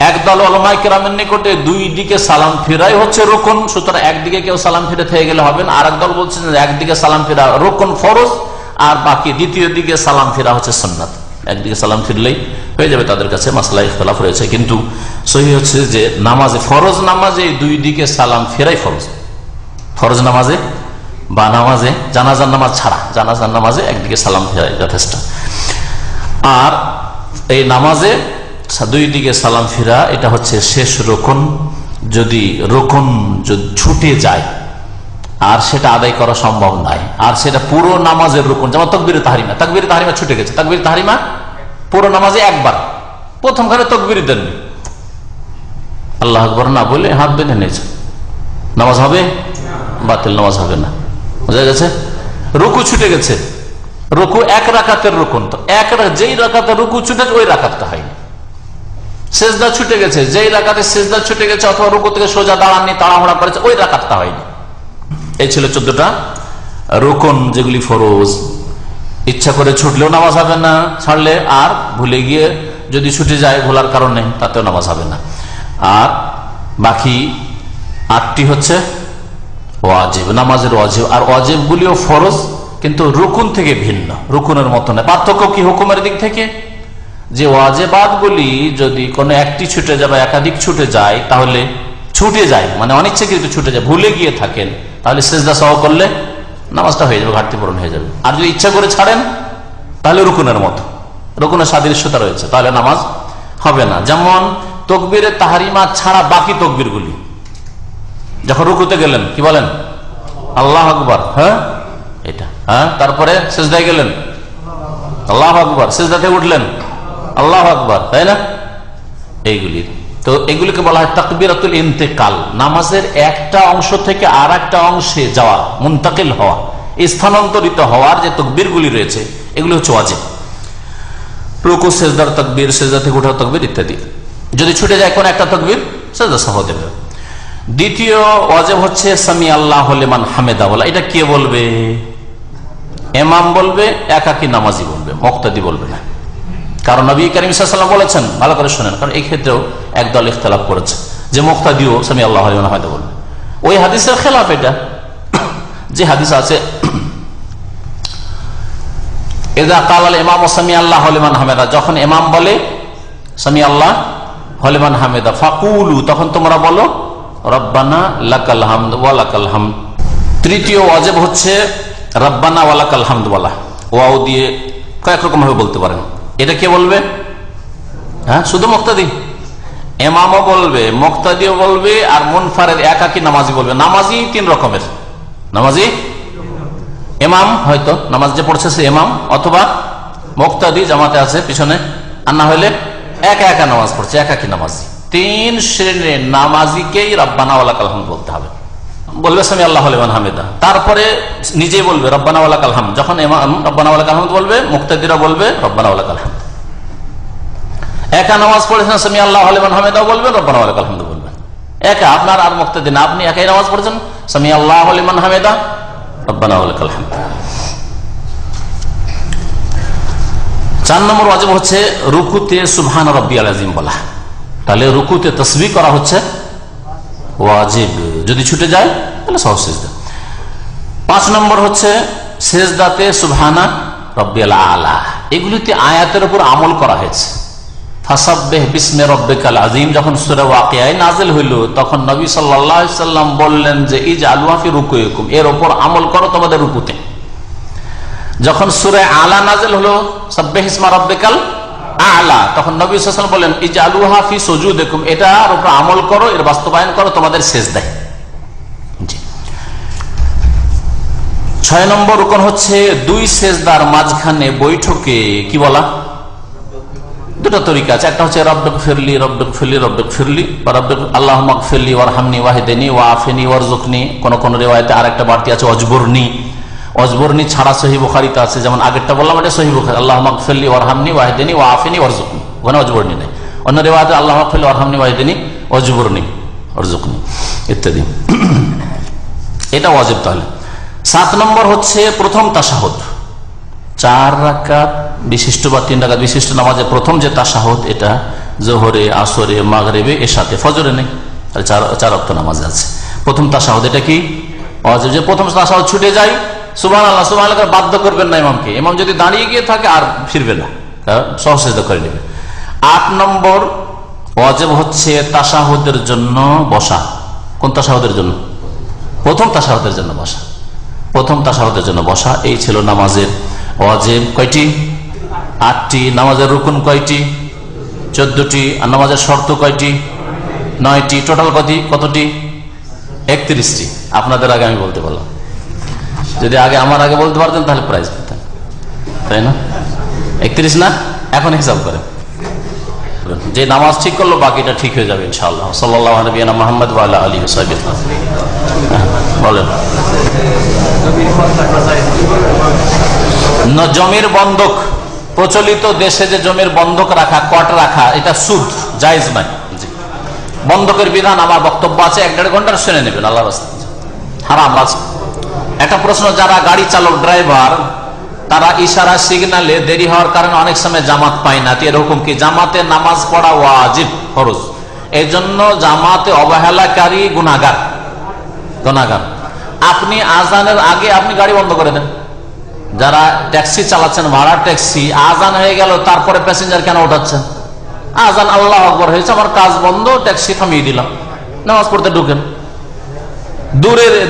একদল উলামায়ে কেরামের নিকটে 2 দিকে সালাম ফেরাই হচ্ছে রুকন। সুতরাং একদিকে কেউ সালাম ফিরে থেকে গেলে হবে না। আর একদল বলছেন যে একদিকে সালাম ফেরা রুকন ফরজ, আর বাকি দ্বিতীয় দিকে সালাম ফেরা হচ্ছে সুন্নাত। একদিকে সালাম ফিরলেই হয়ে যাবে, তাদের কাছে মাসলা ইখতিলাফ রয়েছে। কিন্তু সহি হচ্ছে যে নামাজে, ফরজ নামাজে 2 দিকে সালাম ফেরাই ফরজ। ফরজ নামাজে বা নামাজে জানাজার নামাজ ছাড়া, জানাজার নামাজে একদিকে সালাম ফেরাই যথেষ্ট। আর এই নামাজে 2 দিকে সালাম ফিরা, এটা হচ্ছে শেষ রুকন। যদি রুকন ছুটে যায় আর সেটা আদায় করা সম্ভব নয়, আর সেটা পুরো নামাজের রুকন, যেমন তাকবীরে তাহরিমা, তাকবীরে তাহরিমা ছুটে গেছে, তাকবীরে তাহরিমা পুরো নামাজে একবার, প্রথমখানে তাকবীর দেননি, আল্লাহু আকবার না বলে হাত বেঁধে নিয়েছে, নামাজ হবে? বাতিল, নামাজ হবে না। বোঝা গেছে? রুকু ছুটে গেছে, রুকু 1 রাকাতের রুকন, তো যেই রাকাতে রুকু ছুটেছে ওই রাকাতটা হয়নি। সেজদা ছুটে গেছে, যেই রাকাতে সেজদা ছুটে গেছে অথবা রুকু থেকে সোজা দাঁড়াননি, তাড়াহুড়া করেছে, ওই রাকাতটা হয়নি। এই ছিল 14টা রুকন, যেগুলি ফরজ। ইচ্ছা করে ছুটলেও নামাজ হবে না, ছাড়লে আর ভুলে গিয়ে যদি ছুটে যায় ভোলার কারণে, তাতেও নামাজ হবে না। আর বাকি 8টি হচ্ছে ওয়াজিব, নামাজের ওয়াজিব। আর ওয়াজিব গুলিও ফরজ, কিন্তু রুকুন থেকে ভিন্ন, রুকুনের মতো না। পার্থক্য কি হুকুমের দিক থেকে? যে ওয়াজিবাত গুলি যদি কোনো একটি ছুটে যায় বা একাধিক ছুটে যায়, তাহলে ছুটে যায় মানে অনিচ্ছাকৃত ছুটে যায়, ভুলে গিয়ে থাকেন, তাহলে সিজদা সহ করলে নামাজটা হয়ে যাবে, ঘাটতি পূরণ হয়ে যাবে। আর যদি ইচ্ছা করে ছাড়েন তাহলে রুকুনের মতো, রুকুনের সাদৃশ্যতা রয়েছে, তাহলে নামাজ হবে না। যেমন তাকবীরে তাহরিমা ছাড়া বাকি তাকবীর গুলি, যখন রুকুতে গেলেন কি বলেন? আল্লাহু আকবার, হ্যাঁ এটা, হ্যাঁ, তারপরে সিজদায় গেলেন আল্লাহু আকবার, সিজদা থেকে উঠলেন আল্লাহু আকবার, তাই না? এইগুলি তো এগুলিকে বলা হয় তাকবীরাতুল ইন্তেকাল, নামাজের একটা অংশ থেকে আর একটা অংশে যাওয়া, মুনতাকিল হওয়া, স্থানান্তরিত হওয়ার যে তাকবীরগুলি রয়েছে এগুলি হচ্ছে ওয়াজিব। রুকু সিজদার তাকবীর, সিজদা থেকে ওঠার তাকবীর ইত্যাদি। যদি ছুটে যায় কোন একটা তাকবীর, সিজদা সহ দেবে। দ্বিতীয় ওয়াজিব হচ্ছে সামি আল্লাহু লিমান হামিদা বলা। এটা কে বলবে? ইমাম বলবে, একাকী নামাজি বলবে, মুক্তাদি বলবে না। কারণ নবী করিম সাল্লাল্লাহু আলাইহি ওয়াসাল্লাম বলেছেন, ভালো করে শুনেন, কারণ এই ক্ষেত্রেও একদল ইখতিলাফ করেছে যে মুক্তাদিও সামি আল্লাহু লিমান হামিদা বলবে। ওই হাদিসের খেলাফ এটা, যে হাদিস আছে ইযা ক্বালা আল ইমামু সামি আল্লাহু লিমান হামিদা, যখন ইমাম বলে সামি আল্লাহু হলিমান হামিদা ফাকুলু, তখন তোমরা বলো রব্বানা লাকাল হামদ ওয়া লাকাল হামদ। তৃতীয় ওয়াজিব হচ্ছে রব্বানা ওয়া লাকাল হামদ বলা। ওয়াও দিয়ে কয়েক রকম ভাবে বলতে পারেন। এটা কে বলবে? হ্যাঁ, শুধু মুক্তাদি? ইমামও বলবে, মুক্তাদিও বলবে, আর মুনফারিদ একাকী নামাজি বলবে। নামাজি তিন রকমের, নামাজি ইমাম, হয়তো নামাজ যে পড়ছে সে ইমাম, অথবা মুক্তাদি জামাতে আছে পিছনে, আর না হলে একা একা নামাজ পড়ছে, একাকী নামাজি। তিন শ্রেণীর নামাজিকেই রব্বানা ওয়া লাকাল হামদ বলতে হবে। বলবে সামি আল্লাহু লিমান হামিদা, তারপরে নিজেই বলবে রব্বানা ওয়া লাকাল হামদ। যখন ইমাম রব্বানা ওয়া লাকাল হামদ বলবে, মুক্তাদিরা বলবে রব্বানা ওয়া লাকাল হামদ। একা নামাজ পড়েছেন সামি আল্লাহু লিমান হামিদা বলবেন, রব্বানা ওয়া লাকাল হামদ বলবেন। একা আপনার আর মুক্তাদি না, আপনি একাই নামাজ পড়েছেন, সামি আল্লাহু লিমান হামিদা, রব্বানা ওয়া লাকাল হামদ। 4 নম্বর ওয়াজিব হচ্ছে রুকুতে সুবহান রাব্বিয়াল আযীম বলা। তাহলে রুকুতে তাসবিহ করা হচ্ছে ওয়াজিব, যদি ছুটে যায় তাহলে সহজ সিজদা। 5 নম্বর হচ্ছে সিজদাতে সুবহানা রাব্বিয়াল আলা। এগুলিতে আয়াতের উপর আমল করা হয়েছে। ফাসাব্বিহ বিসমি রাব্বিকাল আযীম যখন সূরা ওয়াকিয়া নাযিল হইল, তখন নবী সাল্লাল্লাহু আলাইহি সাল্লাম বললেন যে ইজআলুহা ফি রুকুইকুম, এর উপর আমল করো তোমাদের রুকুতে। যখন সূরা আলা নাযিল হলো সাব্বিহ ইসমা রাব্বিকাল আলা, তখন নবী সাল্লাল্লাহু আলাইহি ওয়াসাল্লাম বলেন ইজআলুহা ফি সুজুদিকুম, এটার উপর আমল করো, এর বাস্তবায়ন করো তোমাদের সিজদায়। 6 নম্বর রুকন হচ্ছে 2 সিজদার মাঝখানে বৈঠকে কি বলা? দুটো তরিকা আছে। একটা হচ্ছে রব্বিক ফিরলি রব্বিক ফিরলি রব্বিক ফিরলি, বা রব্বিক আল্লাহুম্মা গফিরলি ওয়ারহামনি ওয়াহদিনি ওয়াআফিনি ওয়ারযুকনি। কোন কোন রিওয়ায়াতে আরেকটা বাড়তি আছে অজবরনি। অজবরনি ছাড়া সহিহ বুখারীতে আছে, যেমন আগেরটা বললাম এটা সহিহ বুখারী, আল্লাহুম্মা গফিরলি ওয়ারহামনি ওয়াহদিনি ওয়াআফিনি ওয়ারযুকনি, ওখানে অজবরনি নেই। অন্য রিওয়ায়াতে আল্লাহুম্মা গফিরলি ওয়ারহামনি ওয়াহদিনি অজবরনি ওয়ারযুকনি ইত্যাদি। এটা ওয়াজিব। তাহলে 7 নম্বর হচ্ছে প্রথম তাশাহুদ। 4 রাকাত বিশিষ্ট বা 3 রাকাত বিশিষ্ট নামাজের প্রথম যে তাশাহুদ, এটা জোহরে, আসরে, মাগরিবে, এশাতে, ফজরে নেই, 4 ওয়াক্ত নামাজ আছে। প্রথম তাশাহুদ এটা কি ওয়াজিব। যে প্রথম তাশাহুদ ছুটে যায়, সুবহানাল্লাহ সুবহানাল্লাহ বাধ্য করবেন না ইমামকে। ইমাম যদি দাঁড়িয়ে গিয়ে থাকে আর ফিরবে না, সহজ সিজদা করে নেবে। 8 নম্বর ওয়াজিব হচ্ছে তাশাহুদের জন্য বসা। কোন তাশাহুদের জন্য? প্রথম তাশাহুদের জন্য বসা। প্রথম তাশাহুদের জন্য বসা। এই ছিল নামাজের ওয়াজিব কয়টি? 8টি। নামাজের রুকুন কয়টি? 14টি। আর নামাজের শর্ত কয়টি? 9টি। টোটাল কতটি? 31টি। আপনাদের আগে আমি বলতে পারলাম। যদি আগে আমার আগে বলতে পারতেন তাহলে প্রাইজ পেতেন, তাই না? 31 না? এখন হিসাব করেন। যে নামাজ ঠিক করলো বাকিটা ঠিক হয়ে যাবে ইনশাআল্লাহ। সাল্লাল্লাহু আলাইহি ওয়া মুহাম্মদ ওয়া আলা আলিহি ওয়া সাহবিহি। বলেন। জমির বন্ধক, প্রচলিত দেশে যে জমির বন্ধক রাখা, কট রাখা, এটা সুদ, জায়েজ নয়। বন্ধকের বিধান আমার বক্তব্য আছে, 1-1.5 ঘন্টার শুনে নেবেন, আল্লাহর রাস্তায় হারাম আছে। একটা প্রশ্ন, যারা গাড়ি চালক ড্রাইভার, তারা ইশারা সিগন্যালে দেরি হওয়ার কারণে অনেক সময় জামাত পায় না, এর হুকুম কি? জামাতে নামাজ পড়া ওয়াজিব, ফরজ। এই জন্য জামাতে অবহেলাকারী গুনাহগার। আপনি আজানের আগে আপনি গাড়ি বন্ধ করে দেন। যারা ট্যাক্সি চালাচ্ছেন, ভাড়া ট্যাক্সি, আজান হয়ে গেল তারপরে প্যাসেঞ্জার কেন ওঠাচ্ছেন? আজান আল্লাহু আকবার হয়েছে, আমার কাজ বন্ধ, ট্যাক্সি থামিয়ে দিলাম, নামাজ পড়তে ঢুকেন।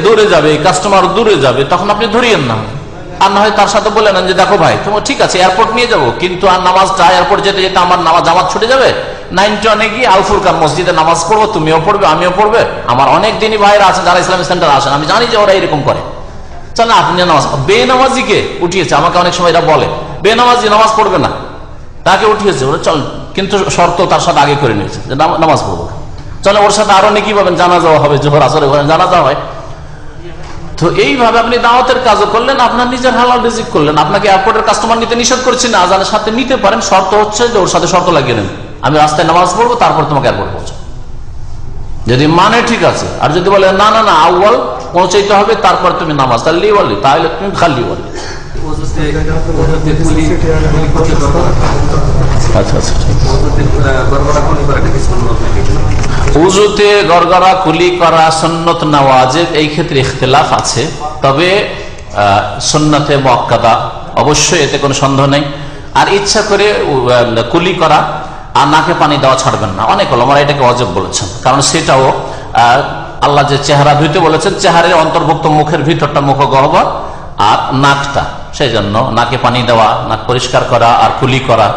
দূরে যাবে কাস্টমার, দূরে যাবে, তখন আপনি ধরিয়েন না। আর না হয় তার সাথে বলে নেন যে দেখো ভাই, তোমার ঠিক আছে এয়ারপোর্ট নিয়ে যাবো, কিন্তু আর নামাজটা এয়ারপোর্ট যেতে যেতে আমার জামাত ছুটে যাবে। 9 গিয়ে আল ফুরকান মসজিদে নামাজ পড়বো, তুমিও পড়বে, আমিও পড়বে। আমার অনেক দিনই ভাইরা আছেন যারা ইসলামিক সেন্টার আসেন, আমি জানি যে ওরা এরকম করে। চল না, আপনি নামাজ, বেনামাজিকে উঠিয়েছে, আমাকে অনেক সময় এরা বলে বেনামাজি নামাজ পড়বে না, তাকে উঠিয়েছে, ওরা চল, কিন্তু শর্ত তার সাথে আগে করে নিয়েছে যে নামাজ পড়বো। চলে ওর সাথে আরো নাকি পাবেন, জানাজা হবে, জোহর আসরে জানাজা হয়। তো এইভাবে আপনি দাওয়াতের কাজও করলেন, আপনার নিজের হালাল রিজিক করলেন। আপনাকে এয়ারপোর্টের কাস্টমার নিতে নিষেধ করছি না, আজানের সাথে নিতে পারেন, শর্ত হচ্ছে যে ওর সাথে শর্ত লাগিয়ে নেন, আমি রাস্তায় নামাজ পড়বো, তারপর তোমাকে এয়ারপোর্ট পৌঁছাবো। যদি মানে ঠিক আছে, আর যদি বলে না না না আউয়াল পৌঁছাইতে হবে তারপর তুমি নামাজ, তাহলে তুমি খালি বলি। উযুতে গড়গড়া কুলি করা সুন্নত না ওয়াজিব, এই ক্ষেত্রে ইখতিলাফ আছে। তবে সুন্নতে মুআক্কাদা অবশ্যই, এতে কোনো সন্দেহ নেই। আর ইচ্ছা করে কুলি করা আর নাকে পানি দেওয়া ছাড়বেন না। অনেক ওলামারা এটাকে ওয়াজিব বলেছেন, কারণ সেটাও আল্লাহ যে চেহারা ধুইতে বলেছেন, চেহারার অন্তর্ভুক্ত মুখের ভিতরটা মুখগহ্বর আর নাকটা, সেই জন্য নাকে পানি দেওয়া, নাক পরিষ্কার করা আর কুলি করা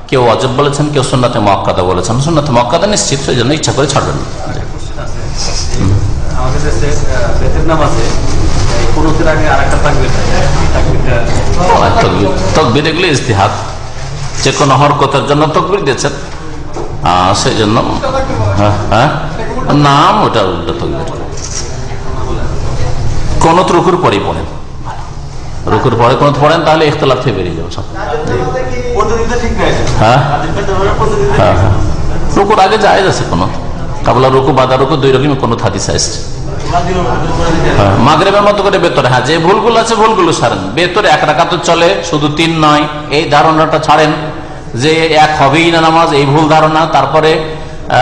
কেউ ওয়াজিব বলেছেন, কেউ সুন্নাতে মুআক্কাদা বলেছেন। সুন্নাতে মুআক্কাদা নিশ্চিত, সেই জন্য ইচ্ছা করে ছাড়বেন না। আমাদের দেশে বেতের নামাজে কুনুতের আগে আরেকটা তাকবীর থাকে, তাকবীর এগুলো ইজতিহাদ, যে কোনো হরকতের জন্য তাকবীর দিয়েছেন, সেই জন্য নাম ওটা উল্টা তাকবীর। কোনত রুকুর পরেই পড়েন, রুকুর পরে কোনত পড়েন, তাহলে ইখতিলাফ থেকে বেরিয়ে যাবে সব। হ্যাঁ হ্যাঁ হ্যাঁ, রুকুর আগে জায়েজ আছে কোন, কাবলা রুকু বাদা রুকু দুই রকম কোন হাদিস আসছে। মাগরিবের মতো করে ভেতরে, হ্যাঁ যে ভুলগুলো আছে ভুলগুলো ছাড়েন। ভেতরে এক রাকাত চলে, শুধু 3 নয়, এই ধারণাটা ছাড়েন যে এক হবেই না নামাজ, এই ভুল ধারণা। তারপরে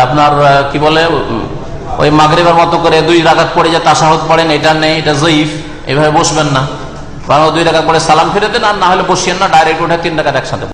আপনার কি বলে, ওই মাগরিবের মতো করে 2 রাকাত পড়ে যে তাশাহুদ পড়েন, এটা নেই, এটা জয়ীফ, এইভাবে বসবেন না। 2 রাকাত পড়ে সালাম ফিরে দেন, আর না হলে বসিয়েন না, ডাইরেক্ট উঠে 3 রাকাত একসাথে।